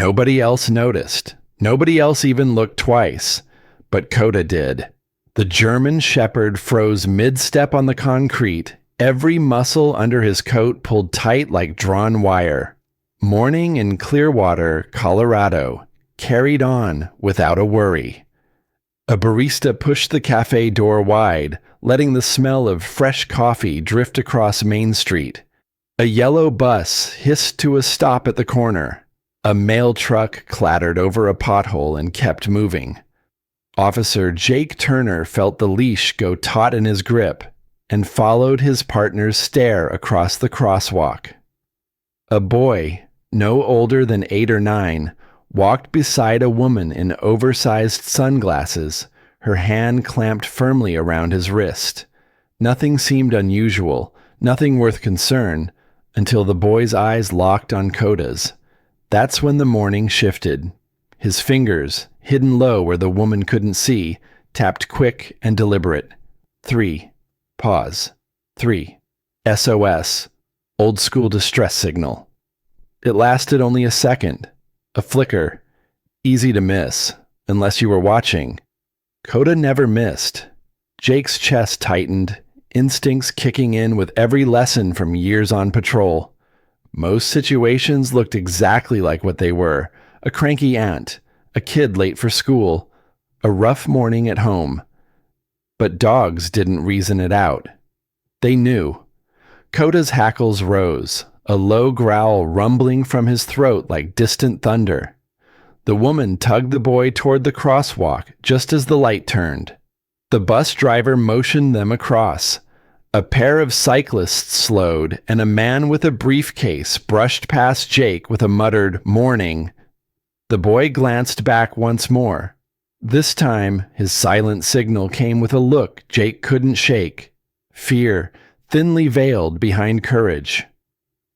Nobody else noticed. Nobody else even looked twice. But Coda did. The German shepherd froze mid-step on the concrete, every muscle under his coat pulled tight like drawn wire. Morning in Clearwater, Colorado, carried on without a worry. A barista pushed the cafe door wide, letting the smell of fresh coffee drift across Main Street. A yellow bus hissed to a stop at the corner. A mail truck clattered over a pothole and kept moving. Officer Jake Turner felt the leash go taut in his grip and followed his partner's stare across the crosswalk. A boy, no older than 8 or 9, walked beside a woman in oversized sunglasses, her hand clamped firmly around his wrist. Nothing seemed unusual, nothing worth concern, until the boy's eyes locked on Coda's. That's when the morning shifted. His fingers, hidden low where the woman couldn't see, tapped quick and deliberate. 3. Pause. 3. SOS. Old school distress signal. It lasted only a second. A flicker. Easy to miss, unless you were watching. Coda never missed. Jake's chest tightened, instincts kicking in with every lesson from years on patrol. Most situations looked exactly like what they were. A cranky aunt, a kid late for school, a rough morning at home. But dogs didn't reason it out. They knew. Coda's hackles rose, a low growl rumbling from his throat like distant thunder. The woman tugged the boy toward the crosswalk just as the light turned. The bus driver motioned them across. A pair of cyclists slowed, and a man with a briefcase brushed past Jake with a muttered, "Morning." The boy glanced back once more. This time, his silent signal came with a look Jake couldn't shake. Fear, thinly veiled behind courage.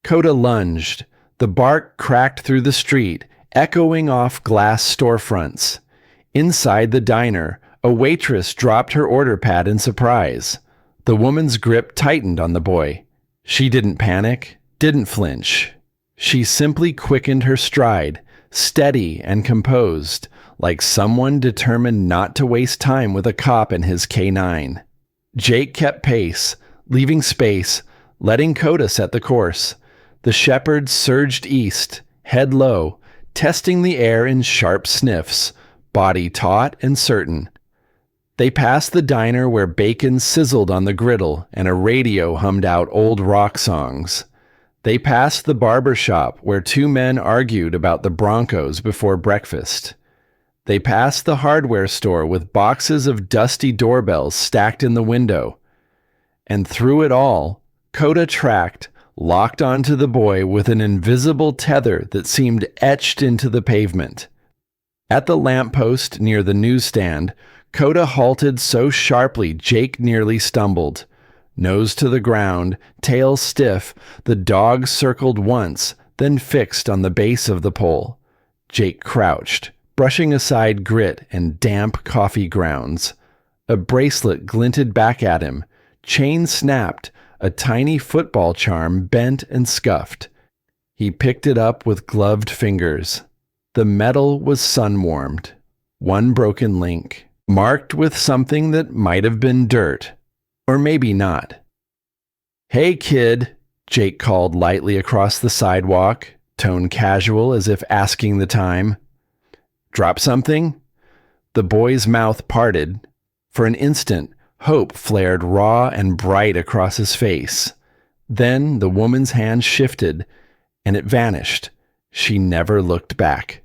Coda lunged. The bark cracked through the street, echoing off glass storefronts. Inside the diner, a waitress dropped her order pad in surprise. The woman's grip tightened on the boy. She didn't panic, didn't flinch. She simply quickened her stride, steady and composed, like someone determined not to waste time with a cop and his canine. Jake kept pace, leaving space, letting Coda set the course. The shepherd surged east, head low, testing the air in sharp sniffs, body taut and certain. They passed the diner where bacon sizzled on the griddle and a radio hummed out old rock songs. They passed the barber shop where 2 men argued about the Broncos before breakfast. They passed the hardware store with boxes of dusty doorbells stacked in the window. And through it all, Coda tracked, locked onto the boy with an invisible tether that seemed etched into the pavement. At the lamppost near the newsstand, Coda halted so sharply Jake nearly stumbled. Nose to the ground, tail stiff, the dog circled once, then fixed on the base of the pole. Jake crouched, brushing aside grit and damp coffee grounds. A bracelet glinted back at him. Chain snapped, a tiny football charm bent and scuffed. He picked it up with gloved fingers. The metal was sun-warmed. One broken link, marked with something that might have been dirt. Or maybe not. "Hey, kid," Jake called lightly across the sidewalk, tone casual as if asking the time. "Drop something?" The boy's mouth parted. For an instant, hope flared raw and bright across his face. Then the woman's hand shifted, and it vanished. She never looked back.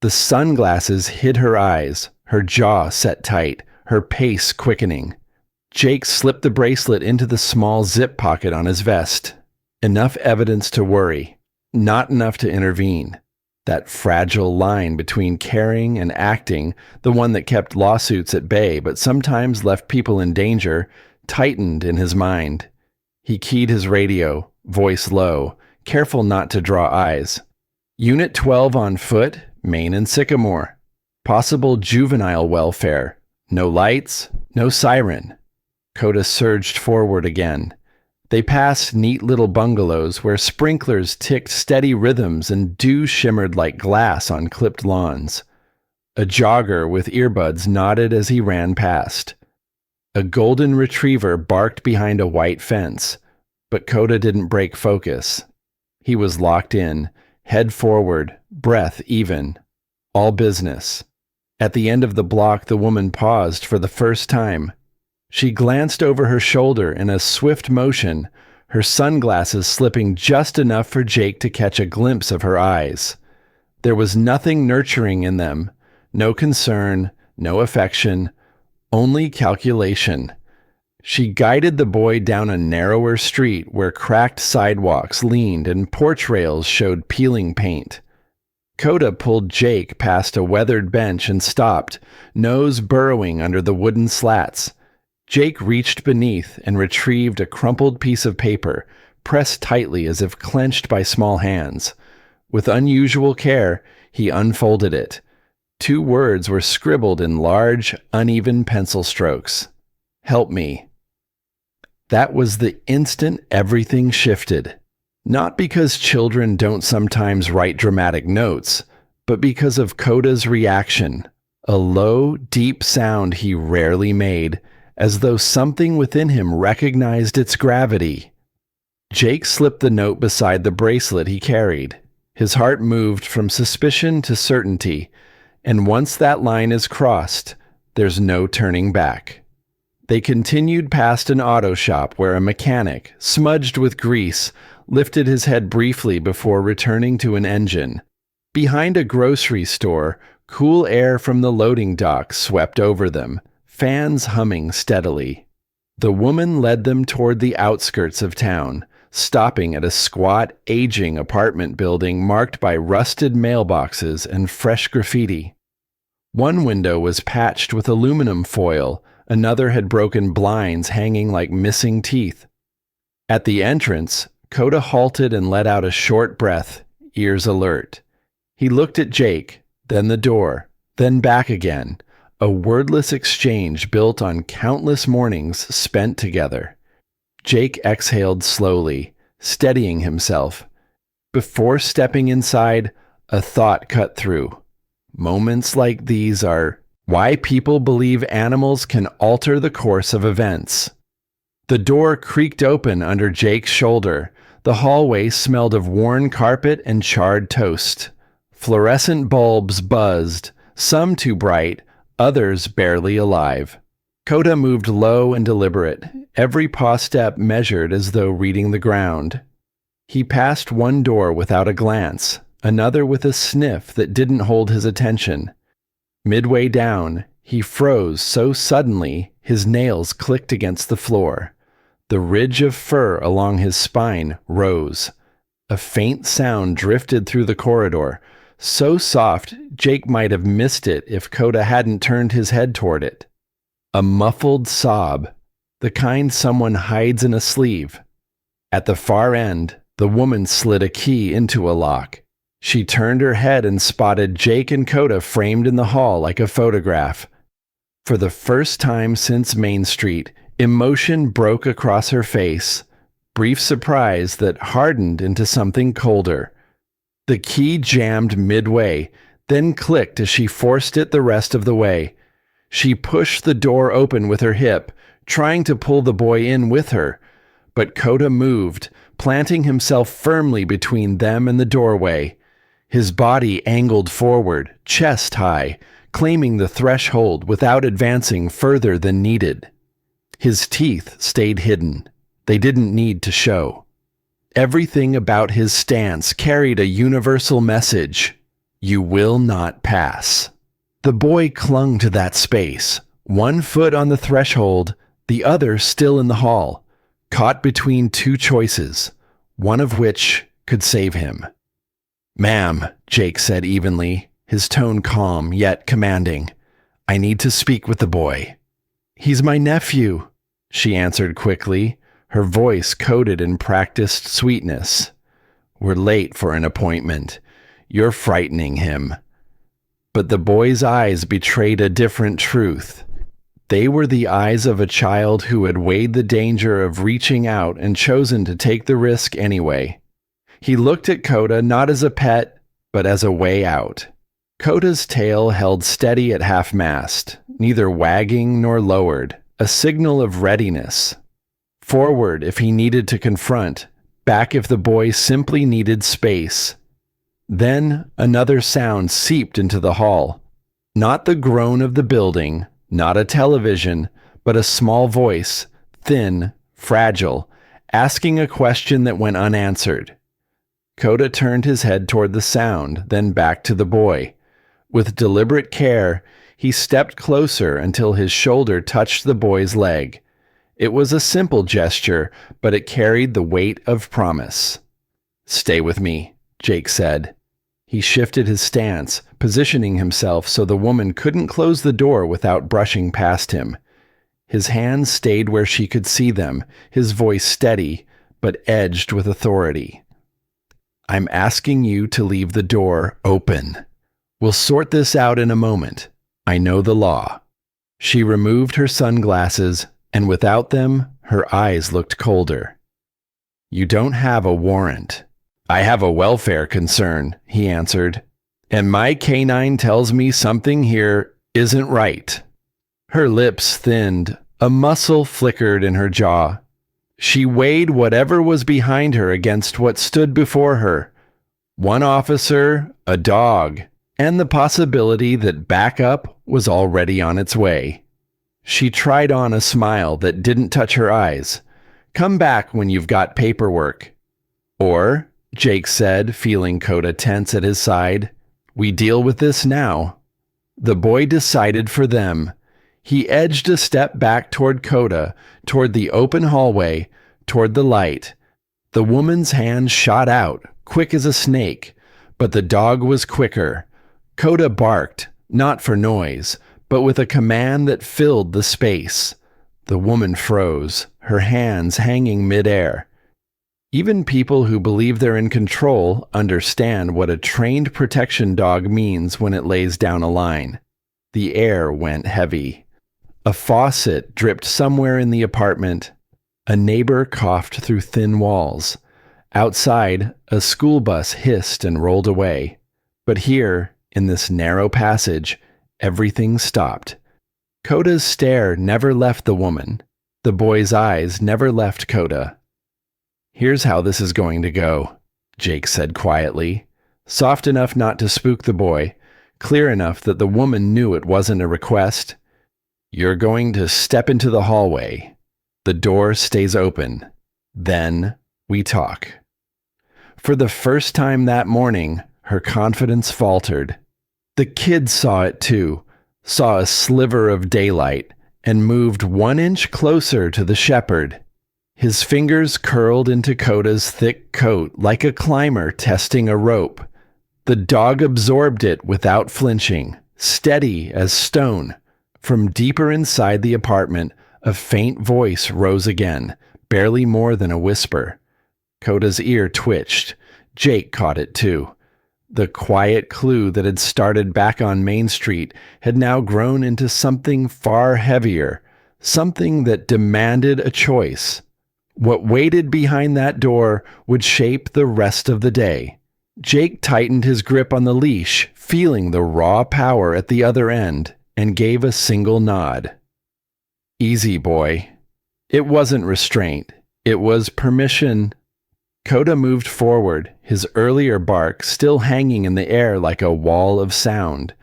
The sunglasses hid her eyes, her jaw set tight, her pace quickening. Jake slipped the bracelet into the small zip pocket on his vest. Enough evidence to worry, not enough to intervene. That fragile line between caring and acting, the one that kept lawsuits at bay but sometimes left people in danger, tightened in his mind. He keyed his radio, voice low, careful not to draw eyes. Unit 12 on foot, Main and Sycamore. Possible juvenile welfare. No lights, no siren. Coda surged forward again. They passed neat little bungalows where sprinklers ticked steady rhythms and dew shimmered like glass on clipped lawns. A jogger with earbuds nodded as he ran past. A golden retriever barked behind a white fence, but Coda didn't break focus. He was locked in, head forward, breath even. All business. At the end of the block, the woman paused for the first time. She glanced over her shoulder in a swift motion, her sunglasses slipping just enough for Jake to catch a glimpse of her eyes. There was nothing nurturing in them, no concern, no affection, only calculation. She guided the boy down a narrower street where cracked sidewalks leaned and porch rails showed peeling paint. Coda pulled Jake past a weathered bench and stopped, nose burrowing under the wooden slats. Jake reached beneath and retrieved a crumpled piece of paper, pressed tightly as if clenched by small hands. With unusual care, he unfolded it. 2 words were scribbled in large, uneven pencil strokes. "Help me." That was the instant everything shifted. Not because children don't sometimes write dramatic notes, but because of Coda's reaction. A low, deep sound he rarely made, as though something within him recognized its gravity. Jake slipped the note beside the bracelet he carried. His heart moved from suspicion to certainty, and once that line is crossed, there's no turning back. They continued past an auto shop where a mechanic, smudged with grease, lifted his head briefly before returning to an engine. Behind a grocery store, cool air from the loading dock swept over them, fans humming steadily. The woman led them toward the outskirts of town, stopping at a squat, aging apartment building marked by rusted mailboxes and fresh graffiti. One window was patched with aluminum foil, another had broken blinds hanging like missing teeth. At the entrance, Coda halted and let out a short breath, ears alert. He looked at Jake, then the door, then back again, a wordless exchange built on countless mornings spent together. Jake exhaled slowly, steadying himself. Before stepping inside, a thought cut through. Moments like these are why people believe animals can alter the course of events. The door creaked open under Jake's shoulder. The hallway smelled of worn carpet and charred toast. Fluorescent bulbs buzzed, some too bright, others barely alive. Coda moved low and deliberate, every paw step measured as though reading the ground. He passed one door without a glance, another with a sniff that didn't hold his attention. Midway down, he froze so suddenly his nails clicked against the floor. The ridge of fur along his spine rose. A faint sound drifted through the corridor, so soft Jake might have missed it if Coda hadn't turned his head toward it. A muffled sob, the kind someone hides in a sleeve. At the far end, the woman slid a key into a lock. She turned her head and spotted Jake and Coda framed in the hall like a photograph. For the first time since Main Street, emotion broke across her face, brief surprise that hardened into something colder. The key jammed midway, then clicked as she forced it the rest of the way. She pushed the door open with her hip, trying to pull the boy in with her, but Coda moved, planting himself firmly between them and the doorway. His body angled forward, chest high, claiming the threshold without advancing further than needed. His teeth stayed hidden. They didn't need to show. Everything about his stance carried a universal message. You will not pass. The boy clung to that space, one foot on the threshold, the other still in the hall, caught between 2 choices, one of which could save him. "Ma'am," Jake said evenly, his tone calm yet commanding. "I need to speak with the boy." "He's my nephew," she answered quickly, her voice coated in practiced sweetness. "We're late for an appointment. You're frightening him." But the boy's eyes betrayed a different truth. They were the eyes of a child who had weighed the danger of reaching out and chosen to take the risk anyway. He looked at Coda not as a pet, but as a way out. Coda's tail held steady at half-mast, neither wagging nor lowered, a signal of readiness. Forward if he needed to confront, back if the boy simply needed space. Then another sound seeped into the hall. Not the groan of the building, not a television, but a small voice, thin, fragile, asking a question that went unanswered. Coda turned his head toward the sound, then back to the boy. With deliberate care, he stepped closer until his shoulder touched the boy's leg. It was a simple gesture, but it carried the weight of promise. "Stay with me," Jake said. He shifted his stance, positioning himself so the woman couldn't close the door without brushing past him. His hands stayed where she could see them, his voice steady, but edged with authority. "I'm asking you to leave the door open. We'll sort this out in a moment. I know the law." She removed her sunglasses, and without them, her eyes looked colder. "You don't have a warrant." "I have a welfare concern," he answered, "and my canine tells me something here isn't right." Her lips thinned, a muscle flickered in her jaw. She weighed whatever was behind her against what stood before her. One officer, a dog, and the possibility that backup was already on its way. She tried on a smile that didn't touch her eyes. "Come back when you've got paperwork." Or, Jake said, feeling Coda tense at his side, "we deal with this now." The boy decided for them. He edged a step back toward Coda, toward the open hallway, toward the light. The woman's hand shot out, quick as a snake, but the dog was quicker. Coda barked, not for noise, but with a command that filled the space. The woman froze, her hands hanging midair. Even people who believe they're in control understand what a trained protection dog means when it lays down a line. The air went heavy. A faucet dripped somewhere in the apartment. A neighbor coughed through thin walls. Outside, a school bus hissed and rolled away. But here, in this narrow passage, everything stopped. Coda's stare never left the woman. The boy's eyes never left Coda. "Here's how this is going to go," Jake said quietly, soft enough not to spook the boy, clear enough that the woman knew it wasn't a request. "You're going to step into the hallway. The door stays open. Then we talk." For the first time that morning, her confidence faltered. The kid saw it too, saw a sliver of daylight, and moved 1 inch closer to the shepherd. His fingers curled into Coda's thick coat like a climber testing a rope. The dog absorbed it without flinching, steady as stone. From deeper inside the apartment, a faint voice rose again, barely more than a whisper. Coda's ear twitched. Jake caught it too. The quiet clue that had started back on Main Street had now grown into something far heavier, something that demanded a choice. What waited behind that door would shape the rest of the day. Jake tightened his grip on the leash, feeling the raw power at the other end, and gave a single nod. "Easy, boy." It wasn't restraint. It was permission. Coda moved forward, his earlier bark still hanging in the air like a wall of sound.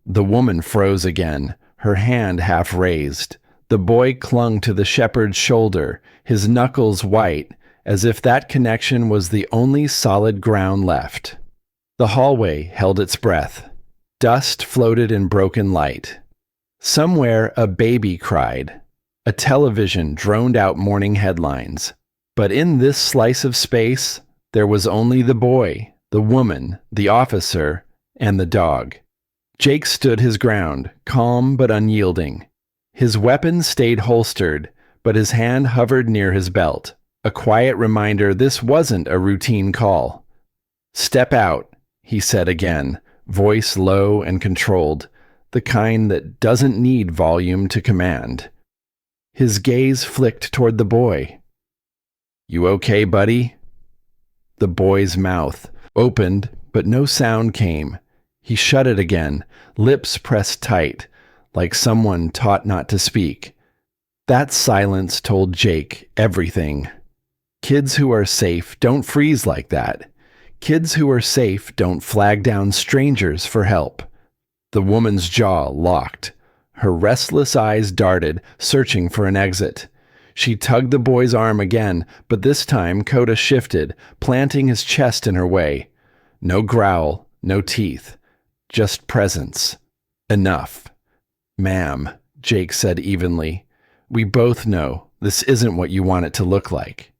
The woman froze again, her hand half raised. The boy clung to the shepherd's shoulder, his knuckles white, as if that connection was the only solid ground left. The hallway held its breath. Dust floated in broken light. Somewhere a baby cried. A television droned out morning headlines. But in this slice of space, there was only the boy, the woman, the officer, and the dog. Jake stood his ground, calm but unyielding. His weapon stayed holstered, but his hand hovered near his belt, a quiet reminder this wasn't a routine call. "Step out," he said again, voice low and controlled. the kind that doesn't need volume to command. His gaze flicked toward the boy. "You okay, buddy?" The boy's mouth opened, but no sound came. He shut it again, lips pressed tight, like someone taught not to speak. That silence told Jake everything. Kids who are safe don't freeze like that. Kids who are safe don't flag down strangers for help. The woman's jaw locked. Her restless eyes darted, searching for an exit. She tugged the boy's arm again, but this time Coda shifted, planting his chest in her way. No growl, no teeth. Just presence. Enough. "Ma'am," Jake said evenly, "we both know this isn't what you want it to look like.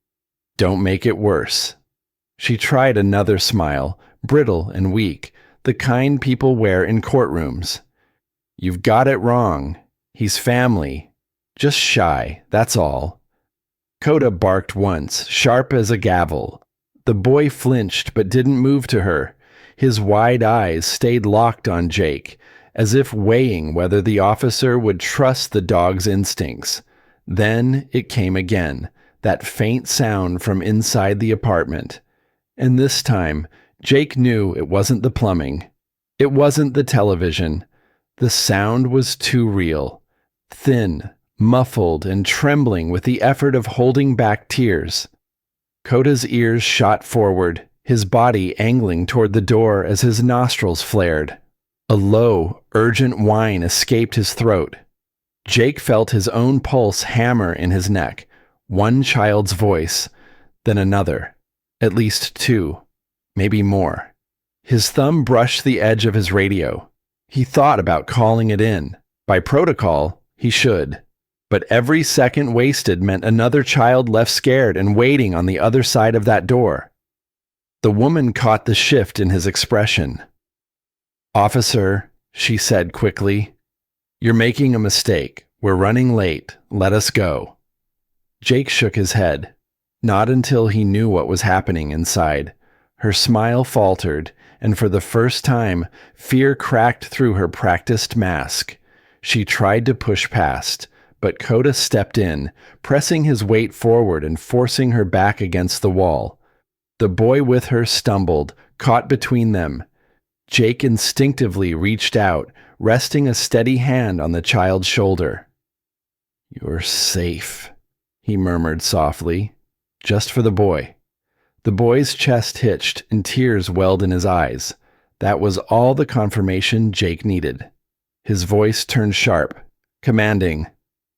Don't make it worse." She tried another smile, brittle and weak, the kind people wear in courtrooms. "You've got it wrong. He's family. Just shy, that's all." Coda barked once, sharp as a gavel. The boy flinched but didn't move to her. His wide eyes stayed locked on Jake, as if weighing whether the officer would trust the dog's instincts. Then it came again, that faint sound from inside the apartment. And this time, Jake knew it wasn't the plumbing. It wasn't the television. The sound was too real. Thin, muffled, and trembling with the effort of holding back tears. Coda's ears shot forward, his body angling toward the door as his nostrils flared. A low, urgent whine escaped his throat. Jake felt his own pulse hammer in his neck. One child's voice, then another. At least two, maybe more. His thumb brushed the edge of his radio. He thought about calling it in. By protocol, he should. But every second wasted meant another child left scared and waiting on the other side of that door. The woman caught the shift in his expression. "Officer," she said quickly, "you're making a mistake. We're running late. Let us go." Jake shook his head. Not until he knew what was happening inside. Her smile faltered, and for the first time, fear cracked through her practiced mask. She tried to push past, but Coda stepped in, pressing his weight forward and forcing her back against the wall. The boy with her stumbled, caught between them. Jake instinctively reached out, resting a steady hand on the child's shoulder. "You're safe," he murmured softly, just for the boy. The boy's chest hitched and tears welled in his eyes. That was all the confirmation Jake needed. His voice turned sharp, commanding,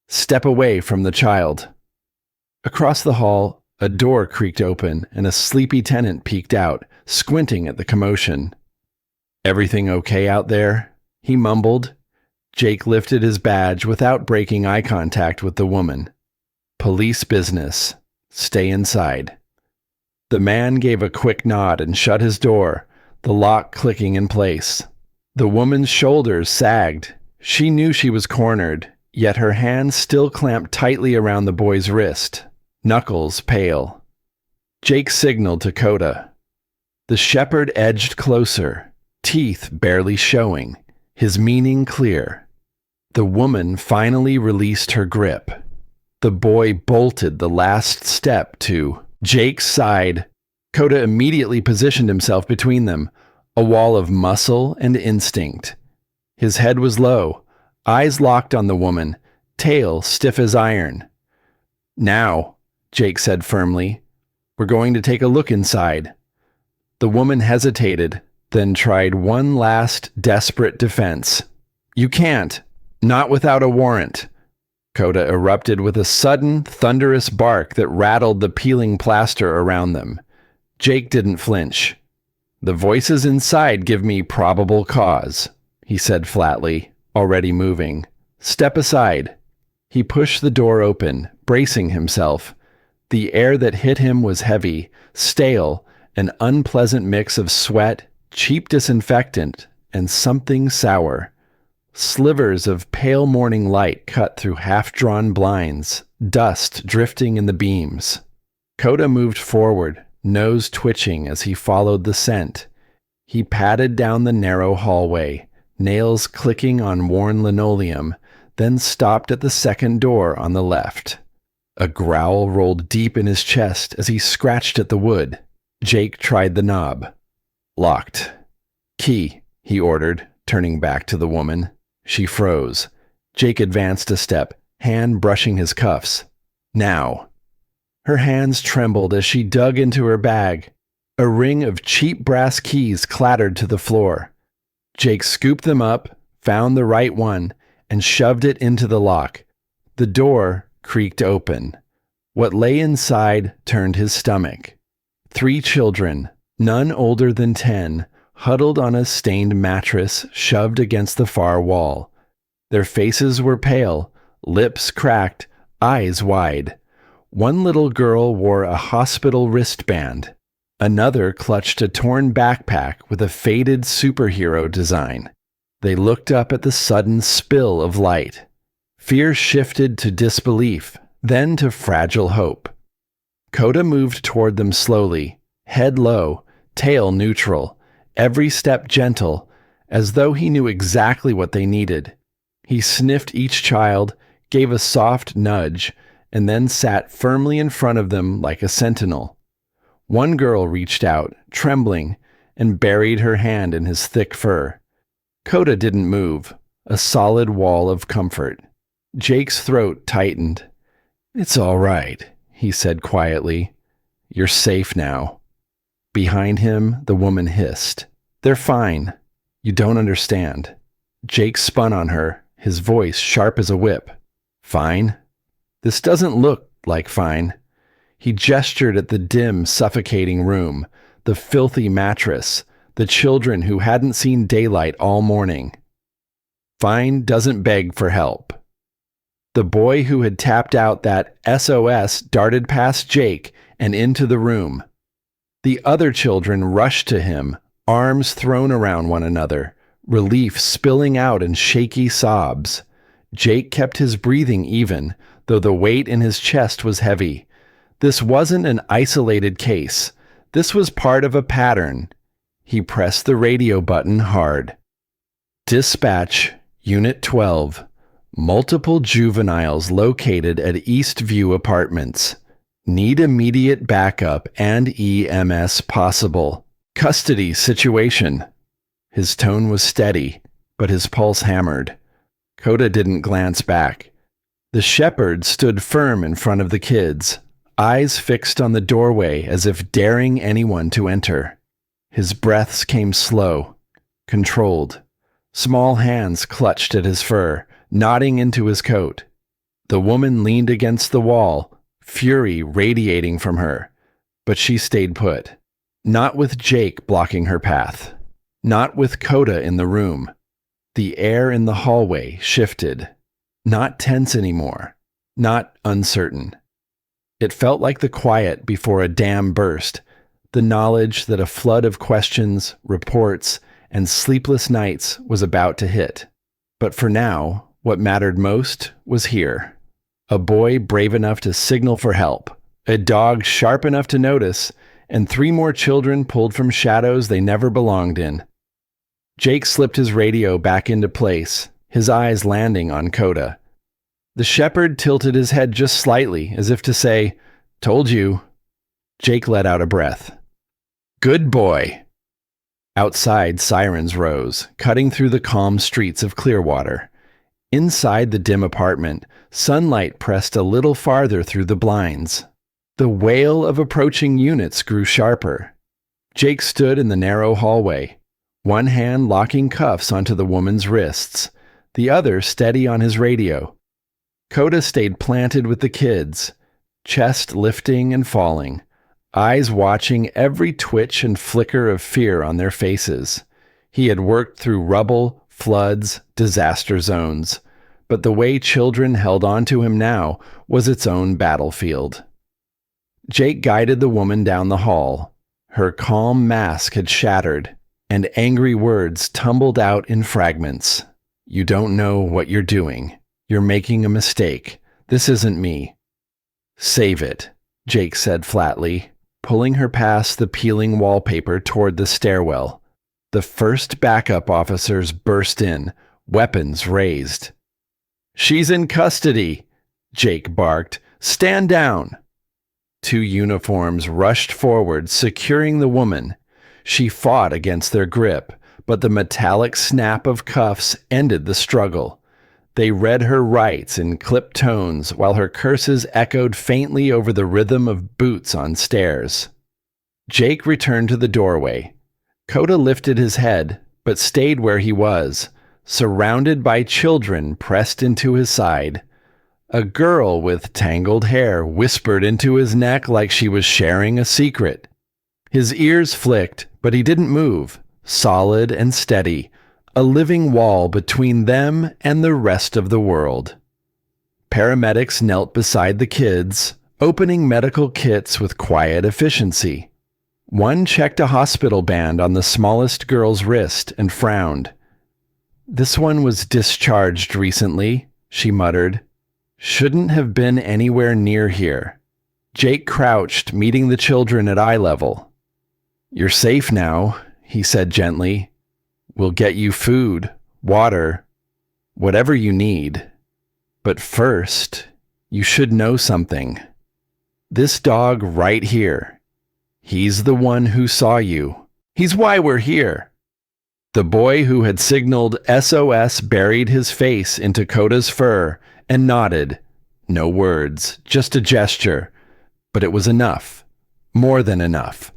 "Step away from the child." Across the hall, a door creaked open and a sleepy tenant peeked out, squinting at the commotion. "Everything okay out there?" he mumbled. Jake lifted his badge without breaking eye contact with the woman. "Police business. Stay inside." The man gave a quick nod and shut his door, the lock clicking in place. The woman's shoulders sagged. She knew she was cornered, yet her hand still clamped tightly around the boy's wrist, knuckles pale. Jake signaled to Coda. The shepherd edged closer, teeth barely showing, his meaning clear. The woman finally released her grip. The boy bolted the last step to Jake's side. Coda immediately positioned himself between them, a wall of muscle and instinct. His head was low, eyes locked on the woman, tail stiff as iron. "Now," Jake said firmly, "we're going to take a look inside." The woman hesitated, then tried one last desperate defense. "You can't. Not without a warrant." Coda erupted with a sudden, thunderous bark that rattled the peeling plaster around them. Jake didn't flinch. "The voices inside give me probable cause," he said flatly, already moving. "Step aside." He pushed the door open, bracing himself. The air that hit him was heavy, stale, an unpleasant mix of sweat, cheap disinfectant, and something sour. Slivers of pale morning light cut through half-drawn blinds, dust drifting in the beams. Coda moved forward, nose twitching as he followed the scent. He padded down the narrow hallway, nails clicking on worn linoleum, then stopped at the second door on the left. A growl rolled deep in his chest as he scratched at the wood. Jake tried the knob. Locked. Key, he ordered, turning back to the woman. She froze. Jake advanced a step, hand brushing his cuffs. Now. Her hands trembled as she dug into her bag. A ring of cheap brass keys clattered to the floor. Jake scooped them up, found the right one, and shoved it into the lock. The door creaked open. What lay inside turned his stomach. 3 children, none older than 10, huddled on a stained mattress shoved against the far wall. Their faces were pale, lips cracked, eyes wide. One little girl wore a hospital wristband. Another clutched a torn backpack with a faded superhero design. They looked up at the sudden spill of light. Fear shifted to disbelief, then to fragile hope. Coda moved toward them slowly, head low, tail neutral, every step gentle, as though he knew exactly what they needed. He sniffed each child, gave a soft nudge, and then sat firmly in front of them like a sentinel. One girl reached out, trembling, and buried her hand in his thick fur. Coda didn't move, a solid wall of comfort. Jake's throat tightened. "It's all right," he said quietly. "You're safe now." Behind him, the woman hissed. "They're fine. You don't understand." Jake spun on her, his voice sharp as a whip. "Fine? This doesn't look like fine." He gestured at the dim, suffocating room, the filthy mattress, the children who hadn't seen daylight all morning. Fine doesn't beg for help. The boy who had tapped out that SOS darted past Jake and into the room. The other children rushed to him, arms thrown around one another, relief spilling out in shaky sobs. Jake kept his breathing even, though the weight in his chest was heavy. This wasn't an isolated case. This was part of a pattern. He pressed the radio button hard. "Dispatch, Unit 12. Multiple juveniles located at Eastview Apartments. Need immediate backup and EMS possible. Custody situation." His tone was steady, but his pulse hammered. Coda didn't glance back. The shepherd stood firm in front of the kids, eyes fixed on the doorway as if daring anyone to enter. His breaths came slow, controlled. Small hands clutched at his fur, knotting into his coat. The woman leaned against the wall, fury radiating from her, but she stayed put. Not with Jake blocking her path. Not with Coda in the room. The air in the hallway shifted. Not tense anymore. Not uncertain. It felt like the quiet before a dam burst, the knowledge that a flood of questions, reports, and sleepless nights was about to hit. But for now, what mattered most was here. A boy brave enough to signal for help, a dog sharp enough to notice, and 3 more children pulled from shadows they never belonged in. Jake slipped his radio back into place, his eyes landing on Coda. The shepherd tilted his head just slightly, as if to say, "Told you." Jake let out a breath. "Good boy." Outside, sirens rose, cutting through the calm streets of Clearwater. Inside the dim apartment, sunlight pressed a little farther through the blinds. The wail of approaching units grew sharper. Jake stood in the narrow hallway, one hand locking cuffs onto the woman's wrists, the other steady on his radio. Coda stayed planted with the kids, chest lifting and falling, eyes watching every twitch and flicker of fear on their faces. He had worked through rubble, floods, disaster zones, but the way children held on to him now was its own battlefield. Jake guided the woman down the hall. Her calm mask had shattered, and angry words tumbled out in fragments. "You don't know what you're doing. You're making a mistake. This isn't me." "Save it," Jake said flatly, pulling her past the peeling wallpaper toward the stairwell. The first backup officers burst in, weapons raised. "She's in custody," Jake barked. "Stand down." 2 uniforms rushed forward, securing the woman. She fought against their grip, but the metallic snap of cuffs ended the struggle. They read her rights in clipped tones, while her curses echoed faintly over the rhythm of boots on stairs. Jake returned to the doorway. Coda lifted his head, but stayed where he was, surrounded by children pressed into his side. A girl with tangled hair whispered into his neck like she was sharing a secret. His ears flicked, but he didn't move, solid and steady, a living wall between them and the rest of the world. Paramedics knelt beside the kids, opening medical kits with quiet efficiency. One checked a hospital band on the smallest girl's wrist and frowned. "This one was discharged recently," she muttered. "Shouldn't have been anywhere near here." Jake crouched, meeting the children at eye level. "You're safe now," he said gently. "We'll get you food, water, whatever you need. But first, you should know something. This dog right here, he's the one who saw you. He's why we're here." The boy who had signaled SOS buried his face into Coda's fur and nodded. No words, just a gesture. But it was enough. More than enough.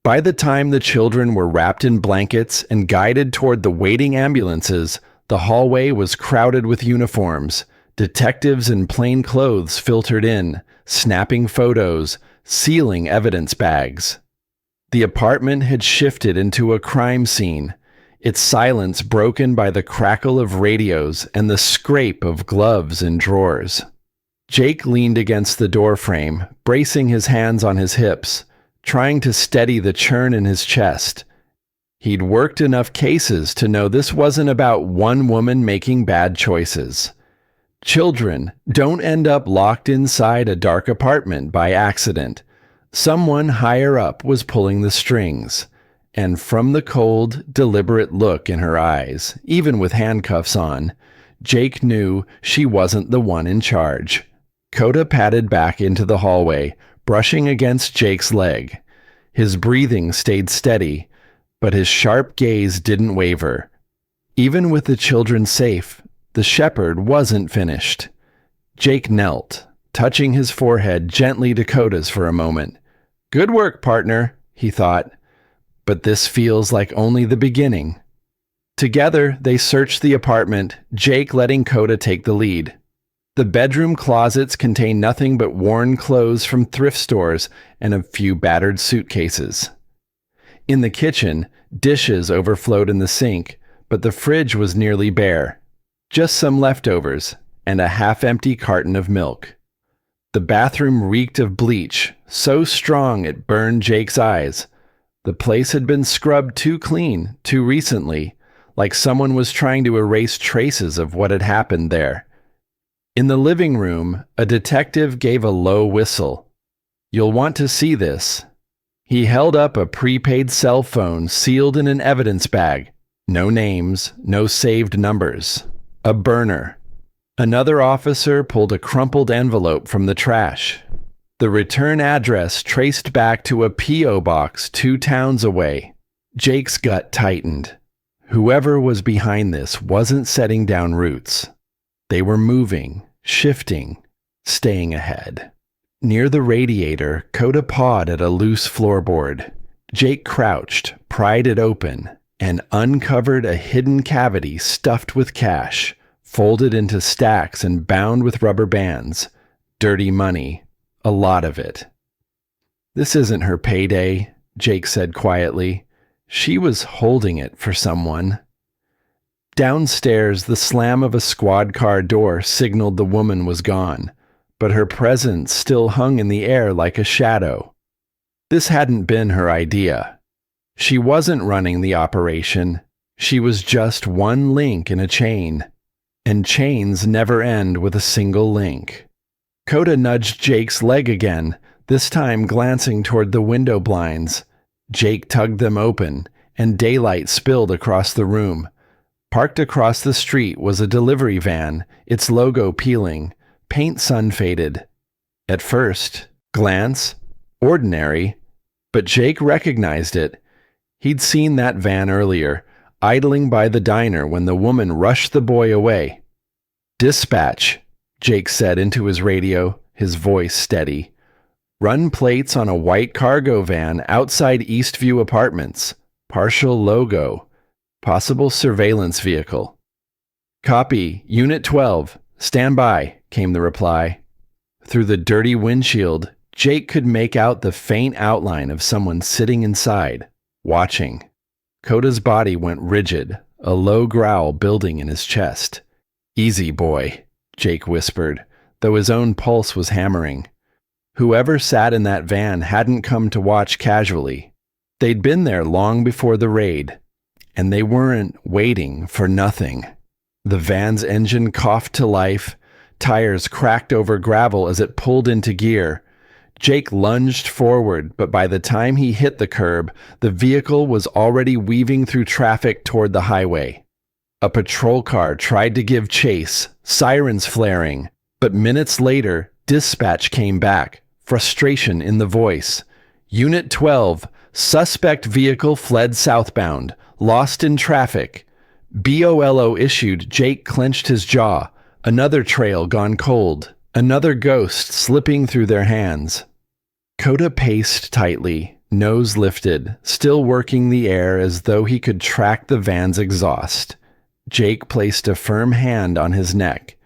By the time the children were wrapped in blankets and guided toward the waiting ambulances, the hallway was crowded with uniforms. Detectives in plain clothes filtered in, snapping photos, sealing evidence bags. The apartment had shifted into a crime scene, its silence broken by the crackle of radios and the scrape of gloves in drawers. Jake leaned against the doorframe, bracing his hands on his hips, trying to steady the churn in his chest. He'd worked enough cases to know this wasn't about one woman making bad choices. Children don't end up locked inside a dark apartment by accident. Someone higher up was pulling the strings, and from the cold, deliberate look in her eyes, even with handcuffs on, Jake knew she wasn't the one in charge. Coda padded back into the hallway, brushing against Jake's leg. His breathing stayed steady, but his sharp gaze didn't waver. Even with the children safe, the shepherd wasn't finished. Jake knelt, touching his forehead gently to Coda's for a moment. "Good work, partner," he thought. "But this feels like only the beginning." Together, they searched the apartment, Jake letting Coda take the lead. The bedroom closets contained nothing but worn clothes from thrift stores and a few battered suitcases. In the kitchen, dishes overflowed in the sink, but the fridge was nearly bare. Just some leftovers and a half-empty carton of milk. The bathroom reeked of bleach, so strong it burned Jake's eyes. The place had been scrubbed too clean, too recently, like someone was trying to erase traces of what had happened there. In the living room, a detective gave a low whistle. "You'll want to see this." He held up a prepaid cell phone sealed in an evidence bag. No names, no saved numbers. A burner. Another officer pulled a crumpled envelope from the trash. The return address traced back to a P.O. box 2 towns away. Jake's gut tightened. Whoever was behind this wasn't setting down roots. They were moving, shifting, staying ahead. Near the radiator, Coda pawed at a loose floorboard. Jake crouched, pried it open, and uncovered a hidden cavity stuffed with cash, folded into stacks and bound with rubber bands. Dirty money. A lot of it. "This isn't her payday," Jake said quietly. "She was holding it for someone." Downstairs, the slam of a squad car door signaled the woman was gone, but her presence still hung in the air like a shadow. This hadn't been her idea. She wasn't running the operation. She was just one link in a chain, and chains never end with a single link. Coda nudged Jake's leg again, this time glancing toward the window blinds. Jake tugged them open, and daylight spilled across the room. Parked across the street was a delivery van, its logo peeling, paint sun-faded. At first glance, ordinary, but Jake recognized it. He'd seen that van earlier, idling by the diner when the woman rushed the boy away. "Dispatch," Jake said into his radio, his voice steady. "Run plates on a white cargo van outside Eastview Apartments. Partial logo. Possible surveillance vehicle." "Copy. Unit 12. Stand by," came the reply. Through the dirty windshield, Jake could make out the faint outline of someone sitting inside, watching. Coda's body went rigid, a low growl building in his chest. "Easy, boy," Jake whispered, though his own pulse was hammering. Whoever sat in that van hadn't come to watch casually. They'd been there long before the raid, and they weren't waiting for nothing. The van's engine coughed to life, tires cracked over gravel as it pulled into gear. Jake lunged forward, but by the time he hit the curb, the vehicle was already weaving through traffic toward the highway. A patrol car tried to give chase, sirens flaring, but minutes later, dispatch came back, frustration in the voice. "Unit 12, suspect vehicle fled southbound, lost in traffic." BOLO issued. Jake clenched his jaw. Another trail gone cold, another ghost slipping through their hands. Coda paced tightly, nose lifted, still working the air as though he could track the van's exhaust. Jake placed a firm hand on his neck.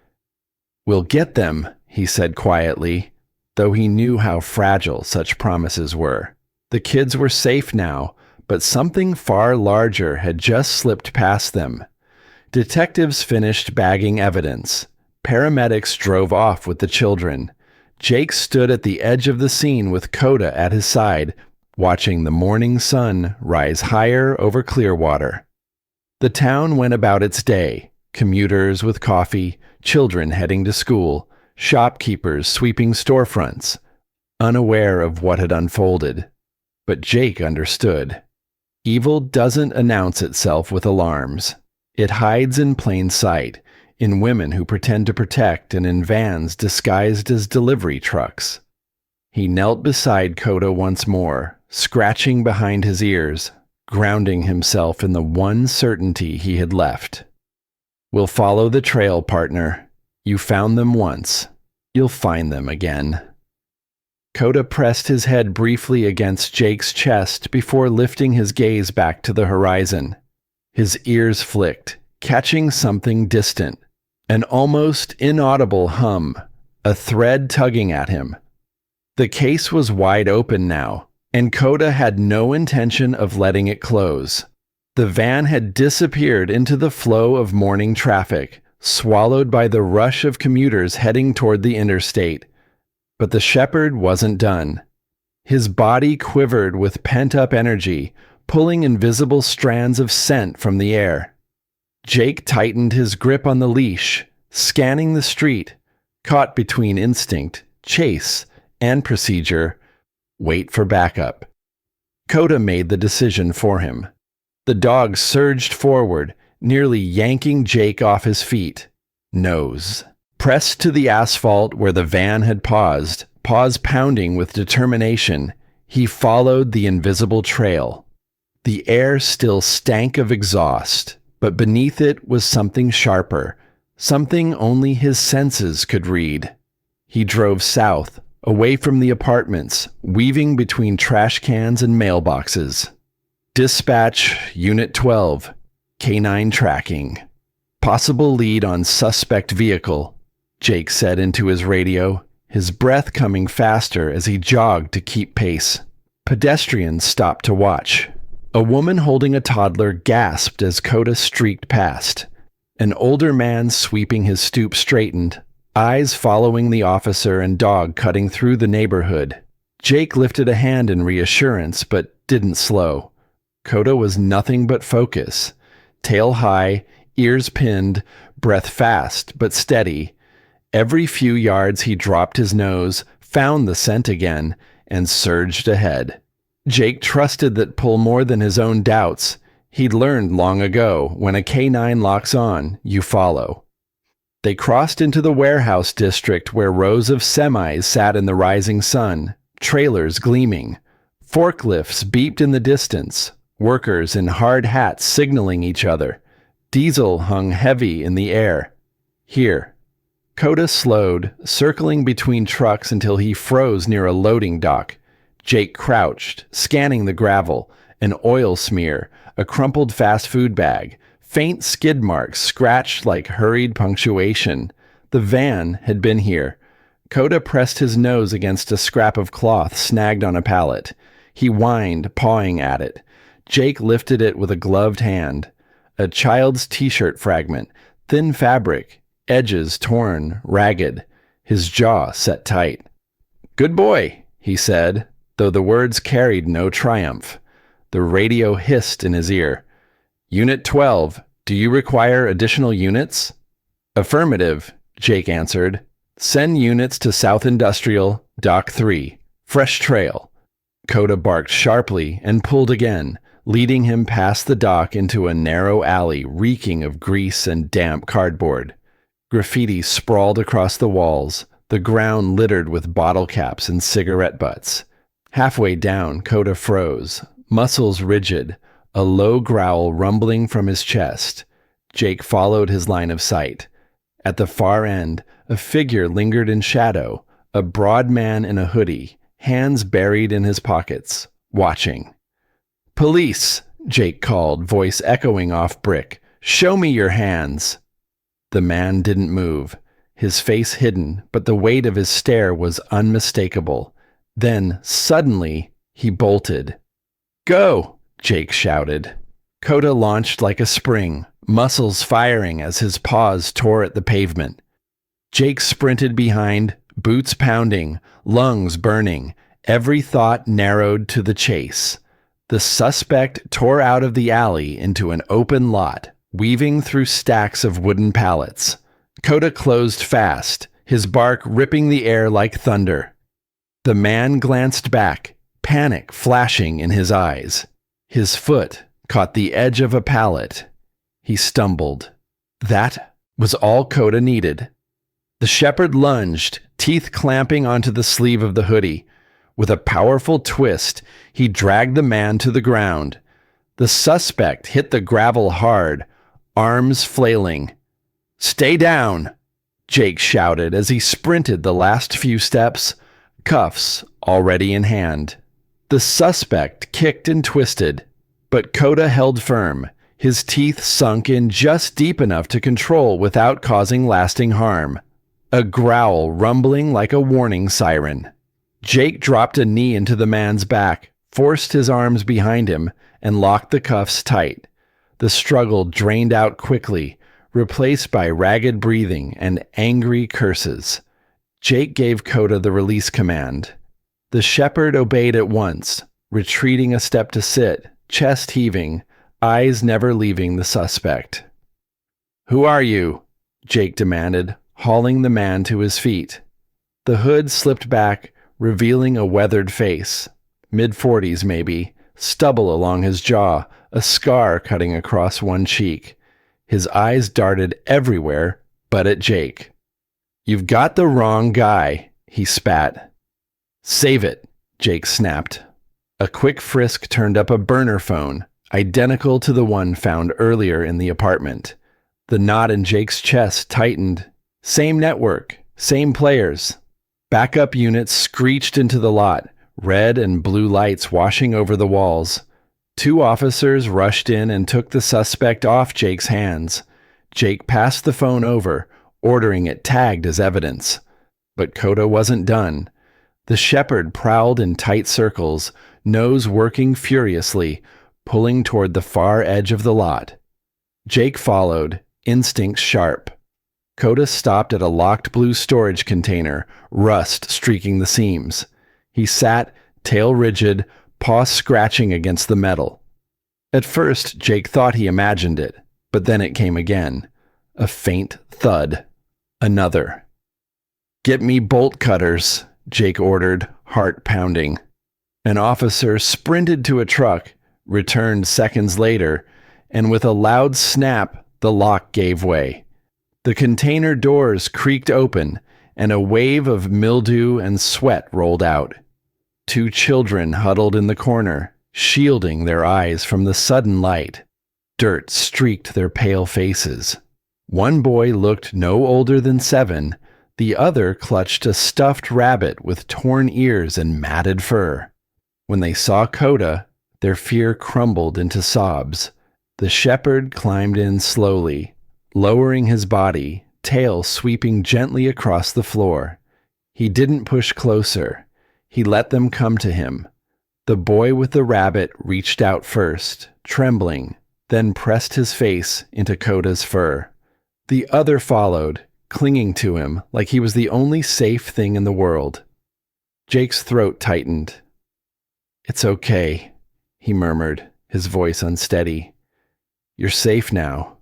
"We'll get them," he said quietly, though he knew how fragile such promises were. The kids were safe now, but something far larger had just slipped past them. Detectives finished bagging evidence. Paramedics drove off with the children. Jake stood at the edge of the scene with Coda at his side, watching the morning sun rise higher over Clearwater. The town went about its day, commuters with coffee, children heading to school, shopkeepers sweeping storefronts, unaware of what had unfolded. But Jake understood. Evil doesn't announce itself with alarms. It hides in plain sight, in women who pretend to protect and in vans disguised as delivery trucks. He knelt beside Coda once more, scratching behind his ears, grounding himself in the one certainty he had left. "We'll follow the trail, partner. You found them once. You'll find them again." Coda pressed his head briefly against Jake's chest before lifting his gaze back to the horizon. His ears flicked, catching something distant, an almost inaudible hum, a thread tugging at him. The case was wide open now, and Coda had no intention of letting it close. The van had disappeared into the flow of morning traffic, swallowed by the rush of commuters heading toward the interstate. But the shepherd wasn't done. His body quivered with pent-up energy, pulling invisible strands of scent from the air. Jake tightened his grip on the leash, scanning the street, caught between instinct, chase, and procedure, wait for backup. Coda made the decision for him. The dog surged forward, nearly yanking Jake off his feet. Nose pressed to the asphalt where the van had paused, paws pounding with determination, he followed the invisible trail. The air still stank of exhaust, but beneath it was something sharper, something only his senses could read. He drove south, away from the apartments, weaving between trash cans and mailboxes. "Dispatch, Unit 12, canine tracking. Possible lead on suspect vehicle," Jake said into his radio, his breath coming faster as he jogged to keep pace. Pedestrians stopped to watch. A woman holding a toddler gasped as Coda streaked past. An older man sweeping his stoop straightened, eyes following the officer and dog cutting through the neighborhood. Jake lifted a hand in reassurance, but didn't slow. Coda was nothing but focus. Tail high, ears pinned, breath fast but steady. Every few yards he dropped his nose, found the scent again, and surged ahead. Jake trusted that pull more than his own doubts. He'd learned long ago, when a canine locks on, you follow. They crossed into the warehouse district where rows of semis sat in the rising sun, trailers gleaming. Forklifts beeped in the distance, workers in hard hats signaling each other. Diesel hung heavy in the air. Here. Coda slowed, circling between trucks until he froze near a loading dock. Jake crouched, scanning the gravel, an oil smear, a crumpled fast food bag, faint skid marks scratched like hurried punctuation. The van had been here. Coda pressed his nose against a scrap of cloth snagged on a pallet. He whined, pawing at it. Jake lifted it with a gloved hand. A child's t-shirt fragment, thin fabric, edges torn, ragged, his jaw set tight. "Good boy," he said, though the words carried no triumph. The radio hissed in his ear. "Unit 12, do you require additional units?" "Affirmative," Jake answered. "Send units to South Industrial, Dock 3, fresh trail." Coda barked sharply and pulled again, leading him past the dock into a narrow alley reeking of grease and damp cardboard. Graffiti sprawled across the walls, the ground littered with bottle caps and cigarette butts. Halfway down, Coda froze, muscles rigid, a low growl rumbling from his chest. Jake followed his line of sight. At the far end, a figure lingered in shadow, a broad man in a hoodie, hands buried in his pockets, watching. "Police!" Jake called, voice echoing off brick. "Show me your hands!" The man didn't move, his face hidden, but the weight of his stare was unmistakable. Then, suddenly, he bolted. "Go!" Jake shouted. Coda launched like a spring, muscles firing as his paws tore at the pavement. Jake sprinted behind, boots pounding, lungs burning, every thought narrowed to the chase. The suspect tore out of the alley into an open lot, weaving through stacks of wooden pallets. Coda closed fast, his bark ripping the air like thunder. The man glanced back, panic flashing in his eyes. His foot caught the edge of a pallet. He stumbled. That was all Coda needed. The shepherd lunged, teeth clamping onto the sleeve of the hoodie. With a powerful twist, he dragged the man to the ground. The suspect hit the gravel hard, arms flailing. "Stay down!" Jake shouted as he sprinted the last few steps, cuffs already in hand. The suspect kicked and twisted, but Coda held firm, his teeth sunk in just deep enough to control without causing lasting harm. A growl rumbling like a warning siren. Jake dropped a knee into the man's back, forced his arms behind him, and locked the cuffs tight. The struggle drained out quickly, replaced by ragged breathing and angry curses. Jake gave Coda the release command. The shepherd obeyed at once, retreating a step to sit, chest heaving, eyes never leaving the suspect. "Who are you?" Jake demanded, hauling the man to his feet. The hood slipped back, revealing a weathered face, mid-40s maybe, stubble along his jaw, a scar cutting across one cheek. His eyes darted everywhere but at Jake. "You've got the wrong guy," he spat. "Save it," Jake snapped. A quick frisk turned up a burner phone, identical to the one found earlier in the apartment. The knot in Jake's chest tightened. Same network, same players. Backup units screeched into the lot, red and blue lights washing over the walls. 2 officers rushed in and took the suspect off Jake's hands. Jake passed the phone over, ordering it tagged as evidence. But Coda wasn't done. The shepherd prowled in tight circles, nose working furiously, pulling toward the far edge of the lot. Jake followed, instincts sharp. Coda stopped at a locked blue storage container, rust streaking the seams. He sat, tail rigid, paw scratching against the metal. At first, Jake thought he imagined it, but then it came again. A faint thud. Another. "Get me bolt cutters," Jake ordered, heart pounding. An officer sprinted to a truck, returned seconds later, and with a loud snap, the lock gave way. The container doors creaked open, and a wave of mildew and sweat rolled out. 2 children huddled in the corner, shielding their eyes from the sudden light. Dirt streaked their pale faces. One boy looked no older than 7. The other clutched a stuffed rabbit with torn ears and matted fur. When they saw Coda, their fear crumbled into sobs. The shepherd climbed in slowly, lowering his body, tail sweeping gently across the floor. He didn't push closer. He let them come to him. The boy with the rabbit reached out first, trembling, then pressed his face into Coda's fur. The other followed, clinging to him like he was the only safe thing in the world. Jake's throat tightened. "It's okay," he murmured, his voice unsteady. "You're safe now.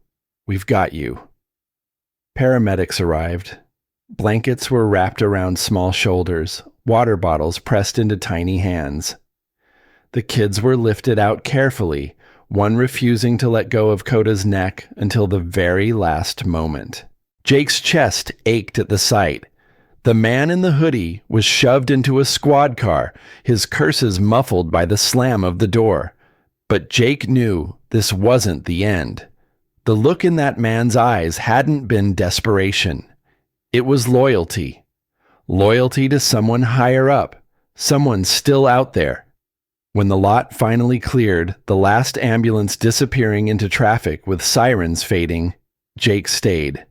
We've got you." Paramedics arrived. Blankets were wrapped around small shoulders, water bottles pressed into tiny hands. The kids were lifted out carefully, one refusing to let go of Coda's neck until the very last moment. Jake's chest ached at the sight. The man in the hoodie was shoved into a squad car, his curses muffled by the slam of the door. But Jake knew this wasn't the end. The look in that man's eyes hadn't been desperation. It was loyalty. Loyalty to someone higher up, someone still out there. When the lot finally cleared, the last ambulance disappearing into traffic with sirens fading, Jake stayed.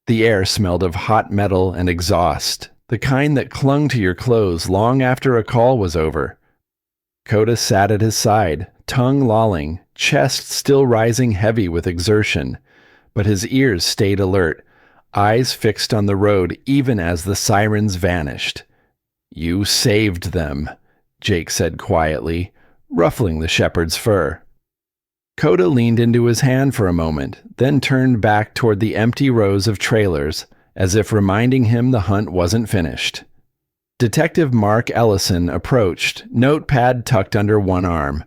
The air smelled of hot metal and exhaust, the kind that clung to your clothes long after a call was over. Coda sat at his side, tongue lolling, chest still rising heavy with exertion, but his ears stayed alert, eyes fixed on the road even as the sirens vanished. "You saved them," Jake said quietly, ruffling the shepherd's fur. Coda leaned into his hand for a moment, then turned back toward the empty rows of trailers, as if reminding him the hunt wasn't finished. Detective Mark Ellison approached, notepad tucked under one arm.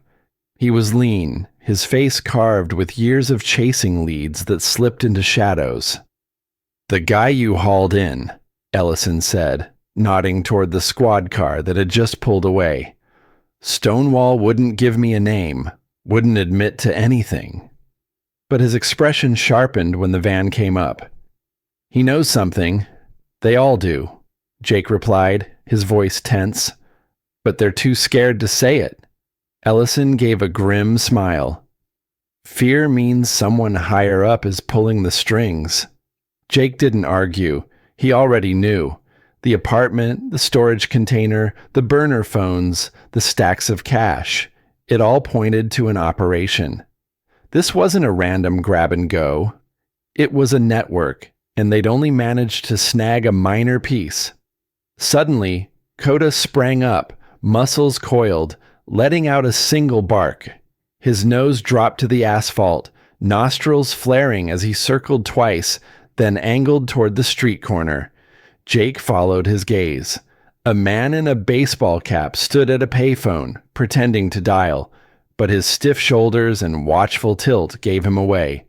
He was lean, his face carved with years of chasing leads that slipped into shadows. "The guy you hauled in," Ellison said, nodding toward the squad car that had just pulled away. "Stonewall wouldn't give me a name, wouldn't admit to anything." But his expression sharpened when the van came up. "He knows something. They all do," Jake replied, his voice tense. "But they're too scared to say it." Ellison gave a grim smile. "Fear means someone higher up is pulling the strings." Jake didn't argue. He already knew. The apartment, the storage container, the burner phones, the stacks of cash. It all pointed to an operation. This wasn't a random grab and go. It was a network, and they'd only managed to snag a minor piece. Suddenly, Coda sprang up, muscles coiled, letting out a single bark. His nose dropped to the asphalt, nostrils flaring as he circled twice, then angled toward the street corner. Jake followed his gaze. A man in a baseball cap stood at a payphone, pretending to dial, but his stiff shoulders and watchful tilt gave him away.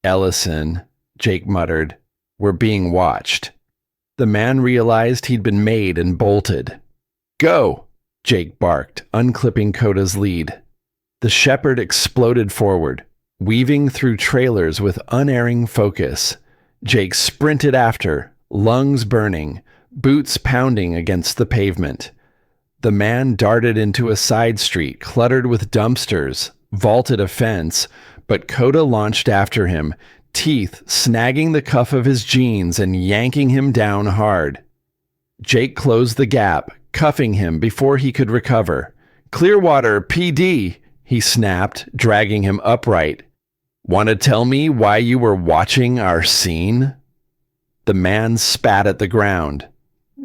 "Ellison," Jake muttered, "we're being watched." The man realized he'd been made and bolted. "Go!" Jake barked, unclipping Coda's lead. The shepherd exploded forward, weaving through trailers with unerring focus. Jake sprinted after, lungs burning, boots pounding against the pavement. The man darted into a side street cluttered with dumpsters, vaulted a fence, but Coda launched after him, teeth snagging the cuff of his jeans and yanking him down hard. Jake closed the gap, cuffing him before he could recover. "Clearwater, PD!" he snapped, dragging him upright. "Want to tell me why you were watching our scene?" The man spat at the ground.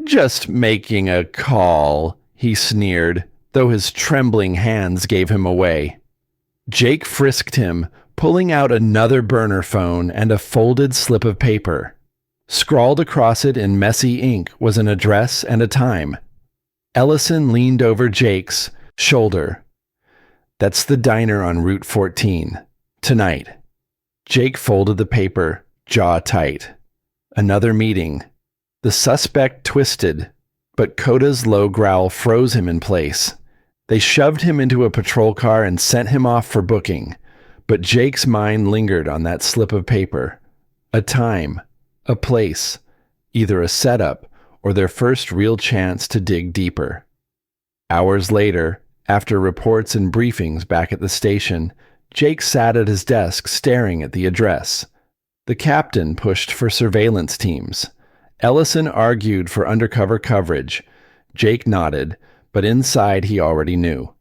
"Just making a call," he sneered, though his trembling hands gave him away. Jake frisked him, pulling out another burner phone and a folded slip of paper. Scrawled across it in messy ink was an address and a time. Ellison leaned over Jake's shoulder. "That's the diner on Route 14. Tonight. Jake folded the paper, jaw tight. Another meeting. The suspect twisted, but Coda's low growl froze him in place. They shoved him into a patrol car and sent him off for booking, but Jake's mind lingered on that slip of paper. A time, a place, either a setup or their first real chance to dig deeper. Hours later, after reports and briefings back at the station, Jake sat at his desk staring at the address. The captain pushed for surveillance teams. Ellison argued for undercover coverage. Jake nodded, but inside he already knew.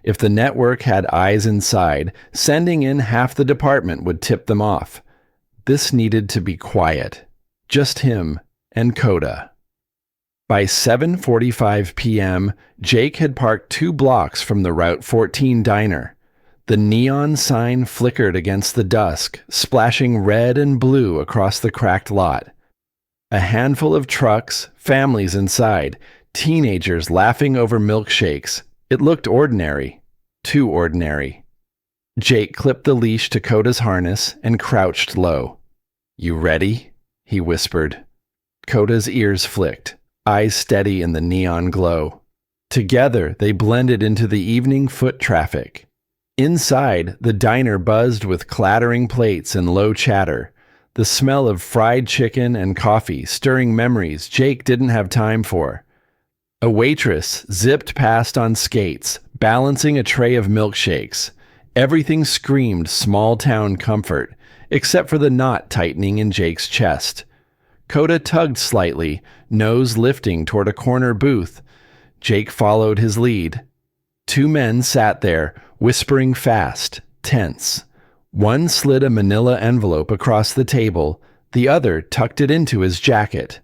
If the network had eyes inside, sending in half the department would tip them off. This needed to be quiet. Just him and Coda. By 7:45 p.m., Jake had parked 2 blocks from the Route 14 diner. The neon sign flickered against the dusk, splashing red and blue across the cracked lot. A handful of trucks, families inside, teenagers laughing over milkshakes. It looked ordinary. Too ordinary. Jake clipped the leash to Coda's harness and crouched low. "You ready?" he whispered. Coda's ears flicked, eyes steady in the neon glow. Together, they blended into the evening foot traffic. Inside, the diner buzzed with clattering plates and low chatter, the smell of fried chicken and coffee stirring memories Jake didn't have time for. A waitress zipped past on skates, balancing a tray of milkshakes. Everything screamed small-town comfort, except for the knot tightening in Jake's chest. Coda tugged slightly, nose lifting toward a corner booth. Jake followed his lead. 2 men sat there, whispering fast, tense. One slid a manila envelope across the table, the other tucked it into his jacket.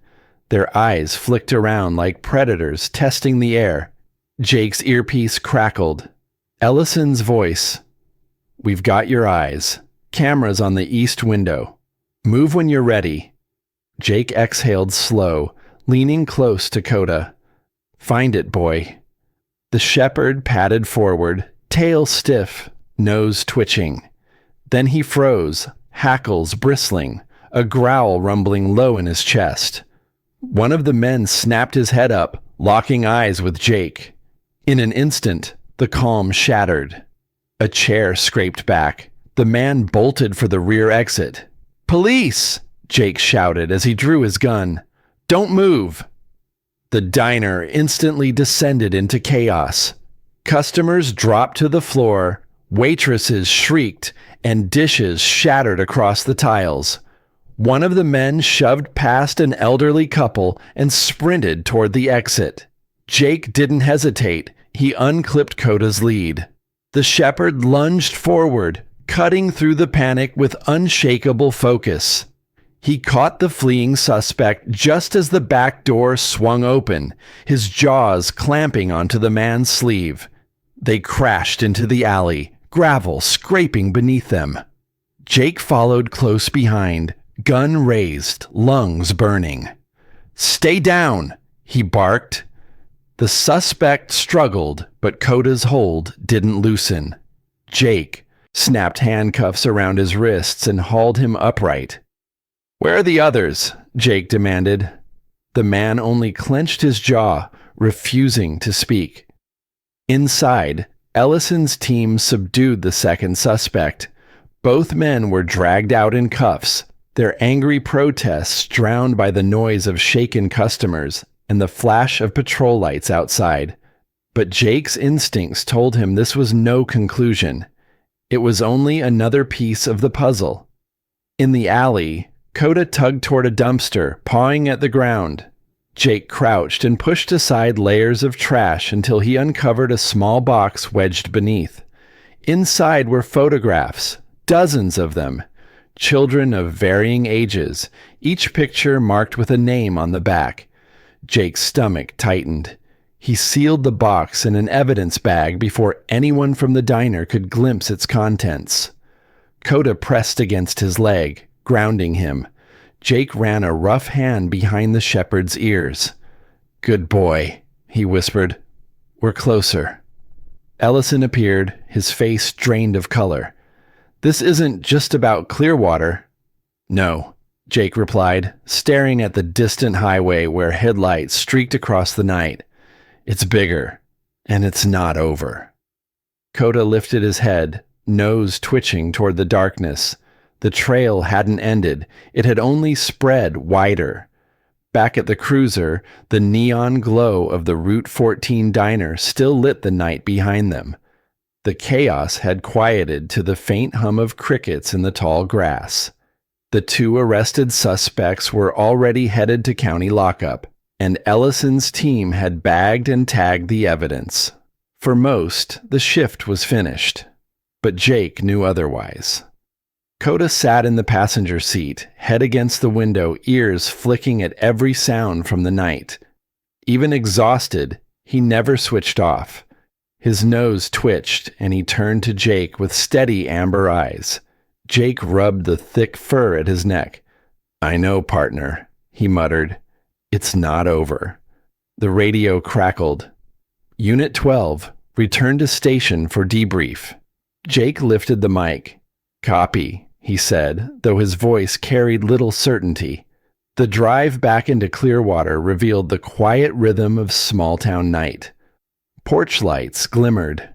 Their eyes flicked around like predators testing the air. Jake's earpiece crackled. Ellison's voice. "We've got your eyes. Cameras on the east window. Move when you're ready." Jake exhaled slow, leaning close to Coda. "Find it, boy." The shepherd padded forward, tail stiff, nose twitching. Then he froze, hackles bristling, a growl rumbling low in his chest. One of the men snapped his head up, locking eyes with Jake. In an instant, the calm shattered. A chair scraped back. The man bolted for the rear exit. "Police!" Jake shouted as he drew his gun. "Don't move!" The diner instantly descended into chaos. Customers dropped to the floor, waitresses shrieked, and dishes shattered across the tiles. One of the men shoved past an elderly couple and sprinted toward the exit. Jake didn't hesitate. He unclipped Coda's lead. The shepherd lunged forward, cutting through the panic with unshakable focus. He caught the fleeing suspect just as the back door swung open, his jaws clamping onto the man's sleeve. They crashed into the alley, gravel scraping beneath them. Jake followed close behind, gun raised, lungs burning. "Stay down!" he barked. The suspect struggled, but Coda's hold didn't loosen. Jake snapped handcuffs around his wrists and hauled him upright. "Where are the others?" Jake demanded. The man only clenched his jaw, refusing to speak. Inside, Ellison's team subdued the second suspect. Both men were dragged out in cuffs, their angry protests drowned by the noise of shaken customers and the flash of patrol lights outside. But Jake's instincts told him this was no conclusion. It was only another piece of the puzzle. In the alley, Coda tugged toward a dumpster, pawing at the ground. Jake crouched and pushed aside layers of trash until he uncovered a small box wedged beneath. Inside were photographs, dozens of them, children of varying ages, each picture marked with a name on the back. Jake's stomach tightened. He sealed the box in an evidence bag before anyone from the diner could glimpse its contents. Coda pressed against his leg, grounding him. Jake ran a rough hand behind the shepherd's ears. "Good boy," he whispered. "We're closer." Ellison appeared, his face drained of color. This isn't just about Clearwater. No, Jake replied, staring at the distant highway where headlights streaked across the night. It's bigger, and it's not over. Coda lifted his head, nose twitching toward the darkness. The trail hadn't ended. It had only spread wider. Back at the cruiser, the neon glow of the Route 14 diner still lit the night behind them. The chaos had quieted to the faint hum of crickets in the tall grass. The 2 arrested suspects were already headed to county lockup, and Ellison's team had bagged and tagged the evidence. For most, the shift was finished, but Jake knew otherwise. Coda sat in the passenger seat, head against the window, ears flicking at every sound from the night. Even exhausted, he never switched off. His nose twitched, and he turned to Jake with steady amber eyes. Jake rubbed the thick fur at his neck. "I know, partner," he muttered. "It's not over." The radio crackled. "Unit 12, return to station for debrief." Jake lifted the mic. "Copy," he said, though his voice carried little certainty. The drive back into Clearwater revealed the quiet rhythm of small-town night. Porch lights glimmered.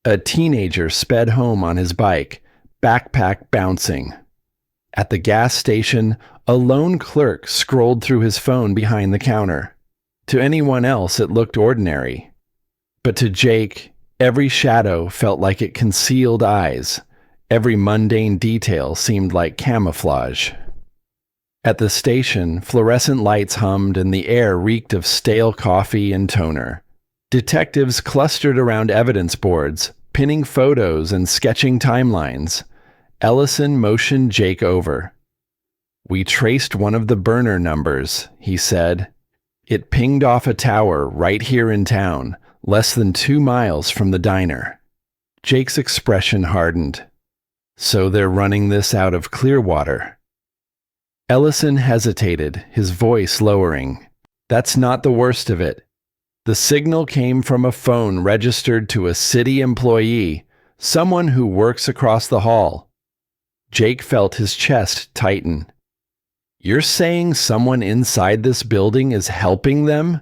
A teenager sped home on his bike, backpack bouncing. At the gas station, a lone clerk scrolled through his phone behind the counter. To anyone else, it looked ordinary. But to Jake, every shadow felt like it concealed eyes. Every mundane detail seemed like camouflage. At the station, fluorescent lights hummed and the air reeked of stale coffee and toner. Detectives clustered around evidence boards, pinning photos and sketching timelines. Ellison motioned Jake over. "We traced one of the burner numbers," he said. "It pinged off a tower right here in town, less than 2 miles from the diner." Jake's expression hardened. "So they're running this out of Clearwater." Ellison hesitated, his voice lowering. "That's not the worst of it. The signal came from a phone registered to a city employee, someone who works across the hall." Jake felt his chest tighten. "You're saying someone inside this building is helping them?"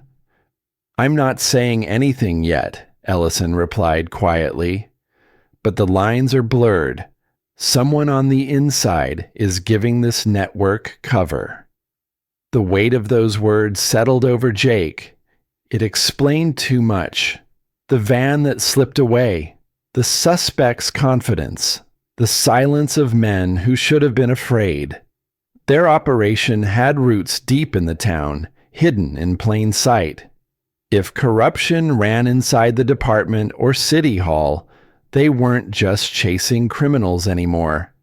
"I'm not saying anything yet," Ellison replied quietly. "But the lines are blurred. Someone on the inside is giving this network cover." The weight of those words settled over Jake. It explained too much. The van that slipped away, the suspect's confidence, the silence of men who should have been afraid. Their operation had roots deep in the town, hidden in plain sight. If corruption ran inside the department or city hall, they weren't just chasing criminals anymore.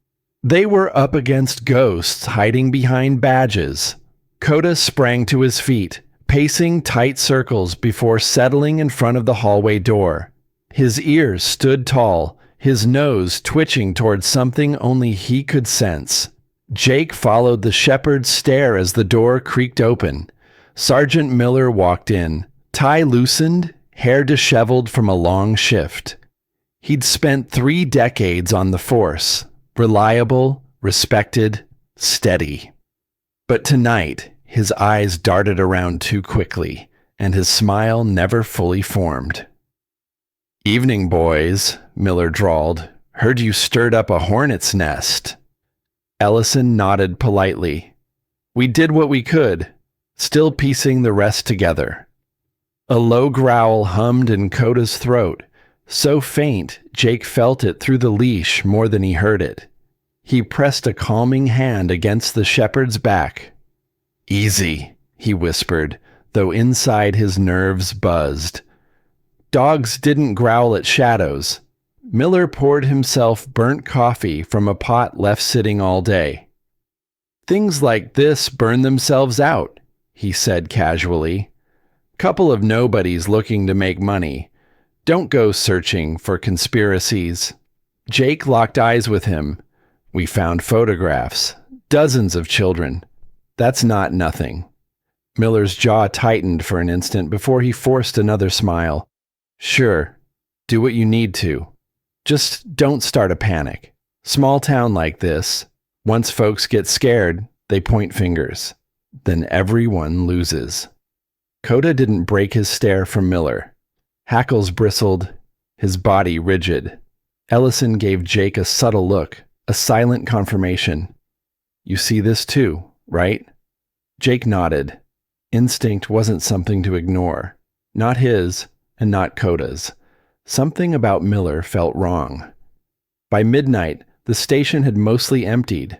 They were up against ghosts hiding behind badges. Coda sprang to his feet, pacing tight circles before settling in front of the hallway door. His ears stood tall, his nose twitching towards something only he could sense. Jake followed the shepherd's stare as the door creaked open. Sergeant Miller walked in, tie loosened, hair disheveled from a long shift. He'd spent 3 decades on the force, reliable, respected, steady. But tonight, his eyes darted around too quickly, and his smile never fully formed. "Evening, boys," Miller drawled. "Heard you stirred up a hornet's nest." Ellison nodded politely. "We did what we could, still piecing the rest together." A low growl hummed in Coda's throat, so faint Jake felt it through the leash more than he heard it. He pressed a calming hand against the shepherd's back. "Easy," he whispered, though inside his nerves buzzed. Dogs didn't growl at shadows. Miller poured himself burnt coffee from a pot left sitting all day. "Things like this burn themselves out," he said casually. "Couple of nobodies looking to make money. Don't go searching for conspiracies." Jake locked eyes with him. "We found photographs. Dozens of children. That's not nothing." Miller's jaw tightened for an instant before he forced another smile. "Sure. Do what you need to. Just don't start a panic." Small town like this, once folks get scared, they point fingers. Then everyone loses. Coda didn't break his stare from Miller. Hackles bristled, his body rigid. Ellison gave Jake a subtle look, a silent confirmation. You see this too, right? Jake nodded. Instinct wasn't something to ignore. Not his, and not Coda's. Something about Miller felt wrong. By midnight, the station had mostly emptied.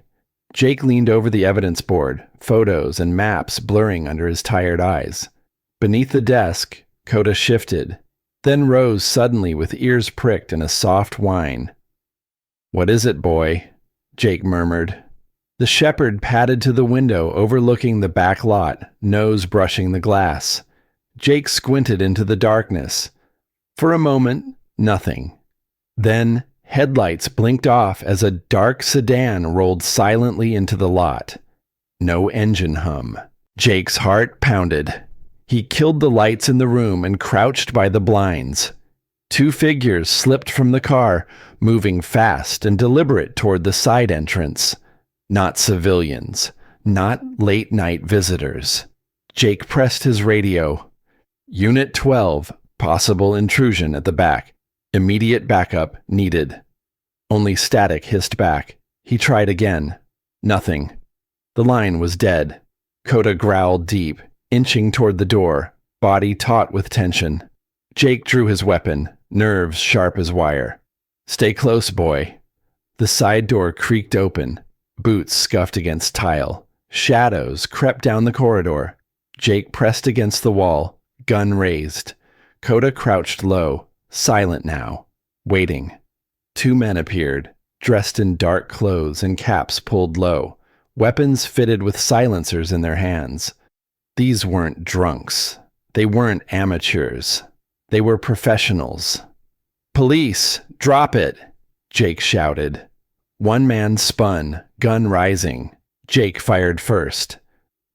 Jake leaned over the evidence board, photos and maps blurring under his tired eyes. Beneath the desk, Coda shifted, then rose suddenly with ears pricked and a soft whine. "What is it, boy?" Jake murmured. The shepherd padded to the window overlooking the back lot, nose brushing the glass. Jake squinted into the darkness. For a moment, nothing. Then, headlights blinked off as a dark sedan rolled silently into the lot. No engine hum. Jake's heart pounded. He killed the lights in the room and crouched by the blinds. Two figures slipped from the car, moving fast and deliberate toward the side entrance. Not civilians. Not late-night visitors. Jake pressed his radio. Unit 12, possible intrusion at the back. Immediate backup needed. Only static hissed back. He tried again. Nothing. The line was dead. Coda growled deep, inching toward the door, body taut with tension. Jake drew his weapon, nerves sharp as wire. "Stay close, boy." The side door creaked open. Boots scuffed against tile. Shadows crept down the corridor. Jake pressed against the wall, gun raised. Coda crouched low, silent now, waiting. Two men appeared, dressed in dark clothes and caps pulled low, weapons fitted with silencers in their hands. These weren't drunks. They weren't amateurs. They were professionals. "Police, drop it!" Jake shouted. One man spun, gun rising. Jake fired first.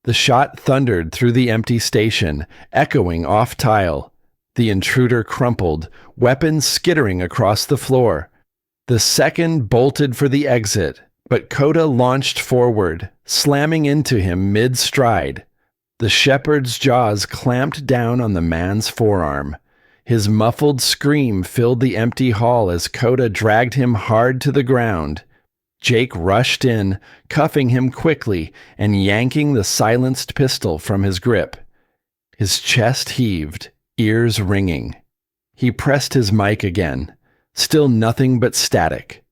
The shot thundered through the empty station, echoing off tile. The intruder crumpled, weapons skittering across the floor. The second bolted for the exit, but Coda launched forward, slamming into him mid-stride. The shepherd's jaws clamped down on the man's forearm. His muffled scream filled the empty hall as Coda dragged him hard to the ground. Jake rushed in, cuffing him quickly and yanking the silenced pistol from his grip. His chest heaved, ears ringing. He pressed his mic again. Still nothing but static.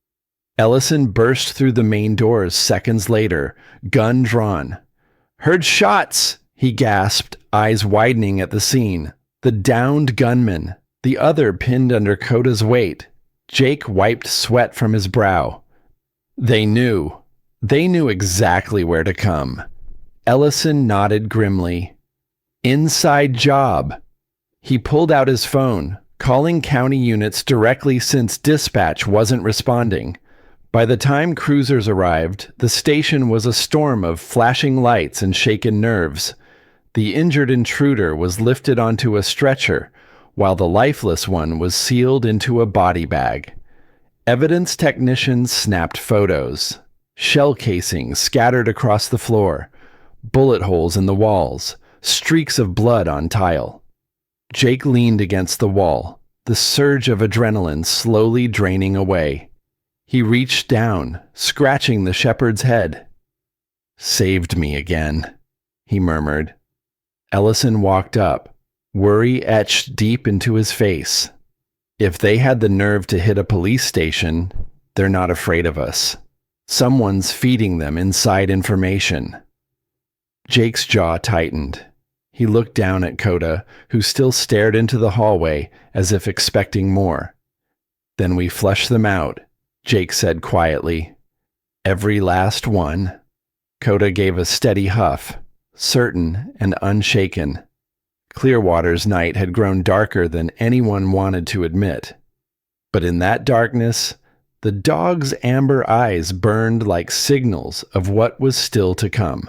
Ellison burst through the main doors seconds later, gun drawn. "Heard shots!" he gasped, eyes widening at the scene. The downed gunman, the other pinned under Coda's weight. Jake wiped sweat from his brow. They knew. They knew exactly where to come. Ellison nodded grimly. Inside job. He pulled out his phone, calling county units directly since dispatch wasn't responding. By the time cruisers arrived, the station was a storm of flashing lights and shaken nerves. The injured intruder was lifted onto a stretcher, while the lifeless one was sealed into a body bag. Evidence technicians snapped photos. Shell casings scattered across the floor, bullet holes in the walls, streaks of blood on tile. Jake leaned against the wall, the surge of adrenaline slowly draining away. He reached down, scratching the shepherd's head. "Saved me again," he murmured. Ellison walked up, worry etched deep into his face. If they had the nerve to hit a police station, they're not afraid of us. Someone's feeding them inside information. Jake's jaw tightened. He looked down at Coda, who still stared into the hallway as if expecting more. "Then we flush them out," Jake said quietly. "Every last one." Coda gave a steady huff, certain and unshaken. Clearwater's night had grown darker than anyone wanted to admit. But in that darkness, the dog's amber eyes burned like signals of what was still to come.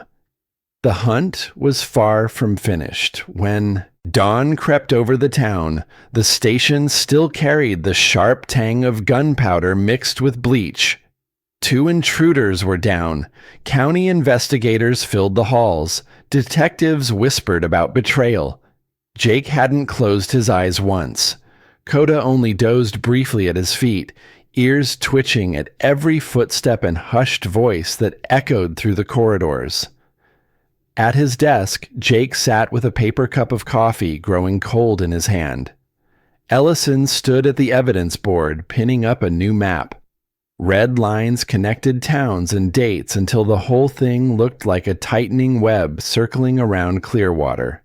The hunt was far from finished when dawn crept over the town. The station still carried the sharp tang of gunpowder mixed with bleach. 2 intruders were down. County investigators filled the halls. Detectives whispered about betrayal. Jake hadn't closed his eyes once. Coda only dozed briefly at his feet, ears twitching at every footstep and hushed voice that echoed through the corridors. At his desk, Jake sat with a paper cup of coffee growing cold in his hand. Ellison stood at the evidence board, pinning up a new map. Red lines connected towns and dates until the whole thing looked like a tightening web circling around Clearwater.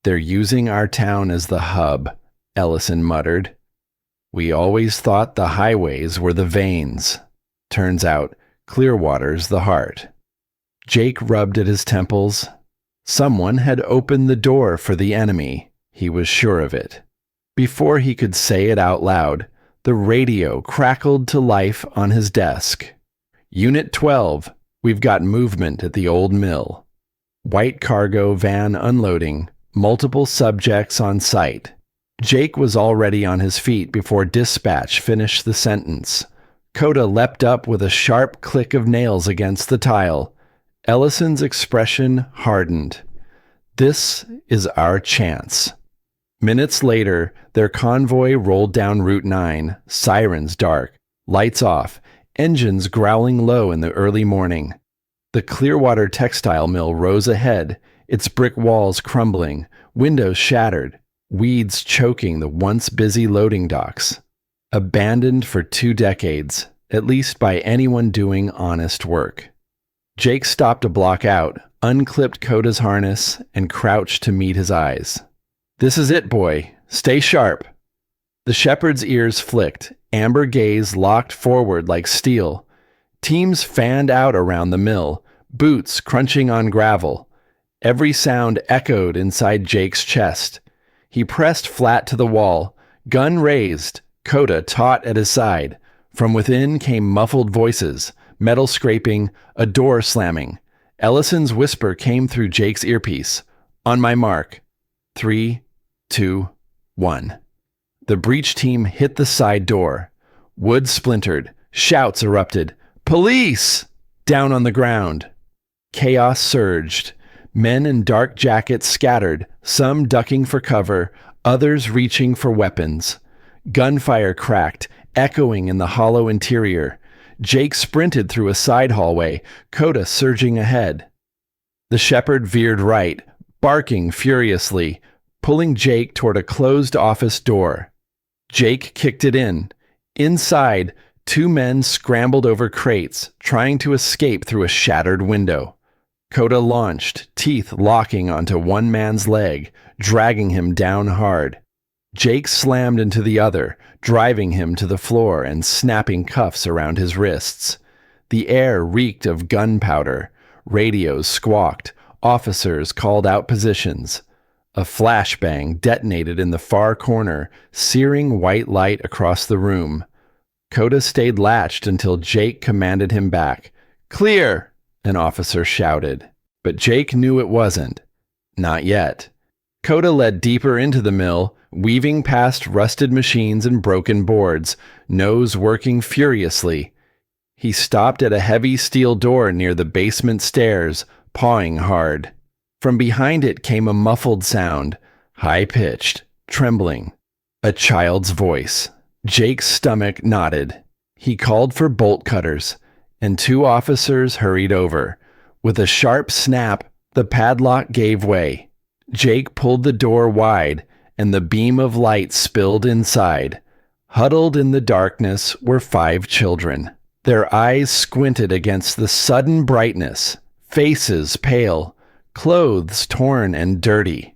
"They're using our town as the hub," Ellison muttered. "We always thought the highways were the veins. Turns out Clearwater's the heart." Jake rubbed at his temples. Someone had opened the door for the enemy. He was sure of it. Before he could say it out loud, the radio crackled to life on his desk. "Unit 12, we've got movement at the old mill." White cargo van unloading, multiple subjects on site. Jake was already on his feet before dispatch finished the sentence. Coda leapt up with a sharp click of nails against the tile. Ellison's expression hardened. "This is our chance." Minutes later, their convoy rolled down Route 9, sirens dark, lights off, engines growling low in the early morning. The Clearwater textile mill rose ahead, its brick walls crumbling, windows shattered, weeds choking the once busy loading docks. Abandoned for 2 decades, at least by anyone doing honest work. Jake stopped a block out, unclipped Coda's harness, and crouched to meet his eyes. "This is it, boy. Stay sharp." The shepherd's ears flicked, amber gaze locked forward like steel. Teams fanned out around the mill, boots crunching on gravel. Every sound echoed inside Jake's chest. He pressed flat to the wall, gun raised, Coda taut at his side. From within came muffled voices, metal scraping, a door slamming. Ellison's whisper came through Jake's earpiece. "On my mark. 3, 2, 1. The breach team hit the side door. Wood splintered. Shouts erupted. "Police!" Down on the ground. Chaos surged. Men in dark jackets scattered, some ducking for cover, others reaching for weapons. Gunfire cracked, echoing in the hollow interior. Jake sprinted through a side hallway, Coda surging ahead. The shepherd veered right, barking furiously, pulling Jake toward a closed office door. Jake kicked it in. Inside, 2 men scrambled over crates, trying to escape through a shattered window. Coda launched, teeth locking onto one man's leg, dragging him down hard. Jake slammed into the other, driving him to the floor and snapping cuffs around his wrists. The air reeked of gunpowder. Radios squawked. Officers called out positions. A flashbang detonated in the far corner, searing white light across the room. Coda stayed latched until Jake commanded him back. "Clear!" an officer shouted. But Jake knew it wasn't. Not yet. Coda led deeper into the mill, weaving past rusted machines and broken boards, nose working furiously. He stopped at a heavy steel door near the basement stairs, pawing hard. From behind it came a muffled sound, high-pitched, trembling. A child's voice. Jake's stomach knotted. He called for bolt cutters, and 2 officers hurried over. With a sharp snap, the padlock gave way. Jake pulled the door wide, and the beam of light spilled inside. Huddled in the darkness were 5 children. Their eyes squinted against the sudden brightness, faces pale, clothes torn and dirty.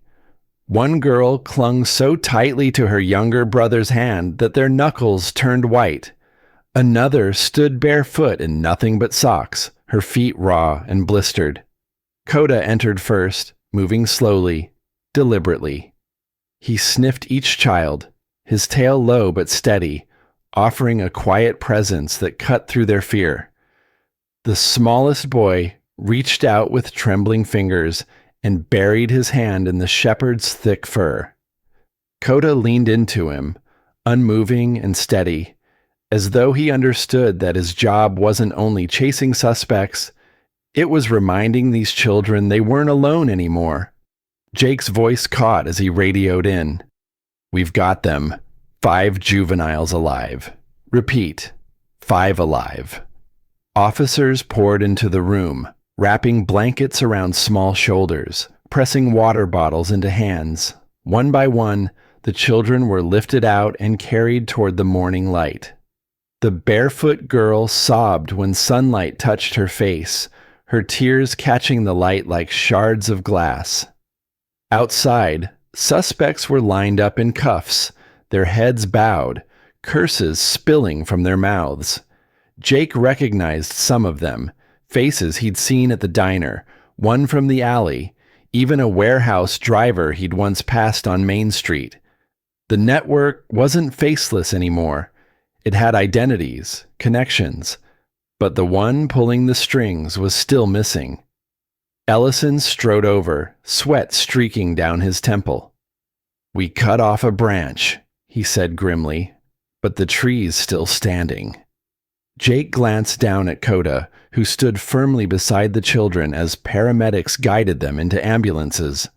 One girl clung so tightly to her younger brother's hand that their knuckles turned white. Another stood barefoot in nothing but socks, her feet raw and blistered. Coda entered first, moving slowly, deliberately. He sniffed each child, his tail low but steady, offering a quiet presence that cut through their fear. The smallest boy reached out with trembling fingers and buried his hand in the shepherd's thick fur. Coda leaned into him, unmoving and steady. As though he understood that his job wasn't only chasing suspects, it was reminding these children they weren't alone anymore. Jake's voice caught as he radioed in. "We've got them. 5 juveniles alive. Repeat, 5 alive." Officers poured into the room, wrapping blankets around small shoulders, pressing water bottles into hands. One by one, the children were lifted out and carried toward the morning light. The barefoot girl sobbed when sunlight touched her face, her tears catching the light like shards of glass. Outside, suspects were lined up in cuffs, their heads bowed, curses spilling from their mouths. Jake recognized some of them, faces he'd seen at the diner, one from the alley, even a warehouse driver he'd once passed on Main Street. The network wasn't faceless anymore. It had identities, connections, but the one pulling the strings was still missing. Ellison strode over, sweat streaking down his temple. "We cut off a branch," he said grimly, "but the tree's still standing." Jake glanced down at Coda, who stood firmly beside the children as paramedics guided them into ambulances.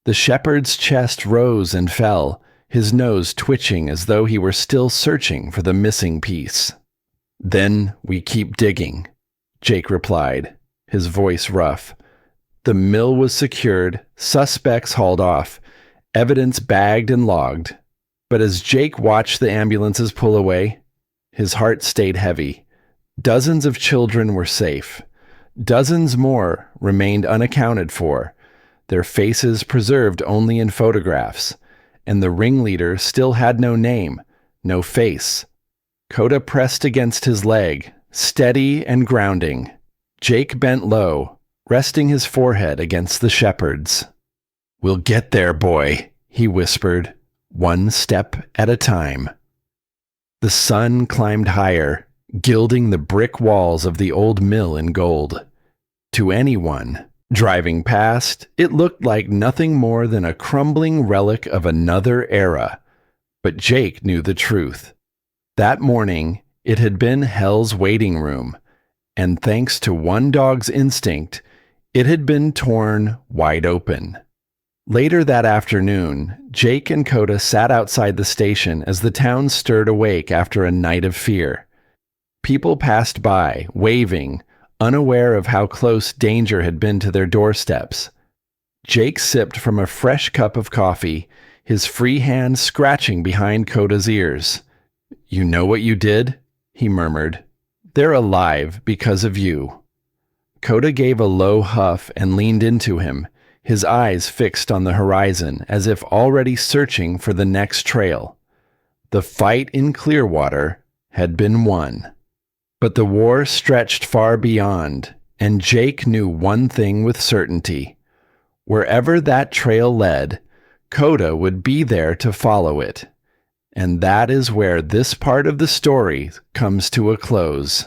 The shepherd's chest rose and fell, his nose twitching as though he were still searching for the missing piece. "Then we keep digging," Jake replied, his voice rough. The mill was secured, suspects hauled off, evidence bagged and logged. But as Jake watched the ambulances pull away, his heart stayed heavy. Dozens of children were safe. Dozens more remained unaccounted for, their faces preserved only in photographs, and the ringleader still had no name, no face. Coda pressed against his leg, steady and grounding. Jake bent low, resting his forehead against the shepherd's. "We'll get there, boy," he whispered, "one step at a time." The sun climbed higher, gilding the brick walls of the old mill in gold. To anyone driving past, it looked like nothing more than a crumbling relic of another era. But Jake knew the truth. That morning, it had been hell's waiting room, and thanks to one dog's instinct, it had been torn wide open. Later that afternoon, Jake and Coda sat outside the station as the town stirred awake after a night of fear. People passed by, waving, unaware of how close danger had been to their doorsteps. Jake sipped from a fresh cup of coffee, his free hand scratching behind Coda's ears. "You know what you did?" he murmured. "They're alive because of you." Coda gave a low huff and leaned into him, his eyes fixed on the horizon as if already searching for the next trail. The fight in Clearwater had been won. But the war stretched far beyond, and Jake knew one thing with certainty. Wherever that trail led, Coda would be there to follow it. And that is where this part of the story comes to a close.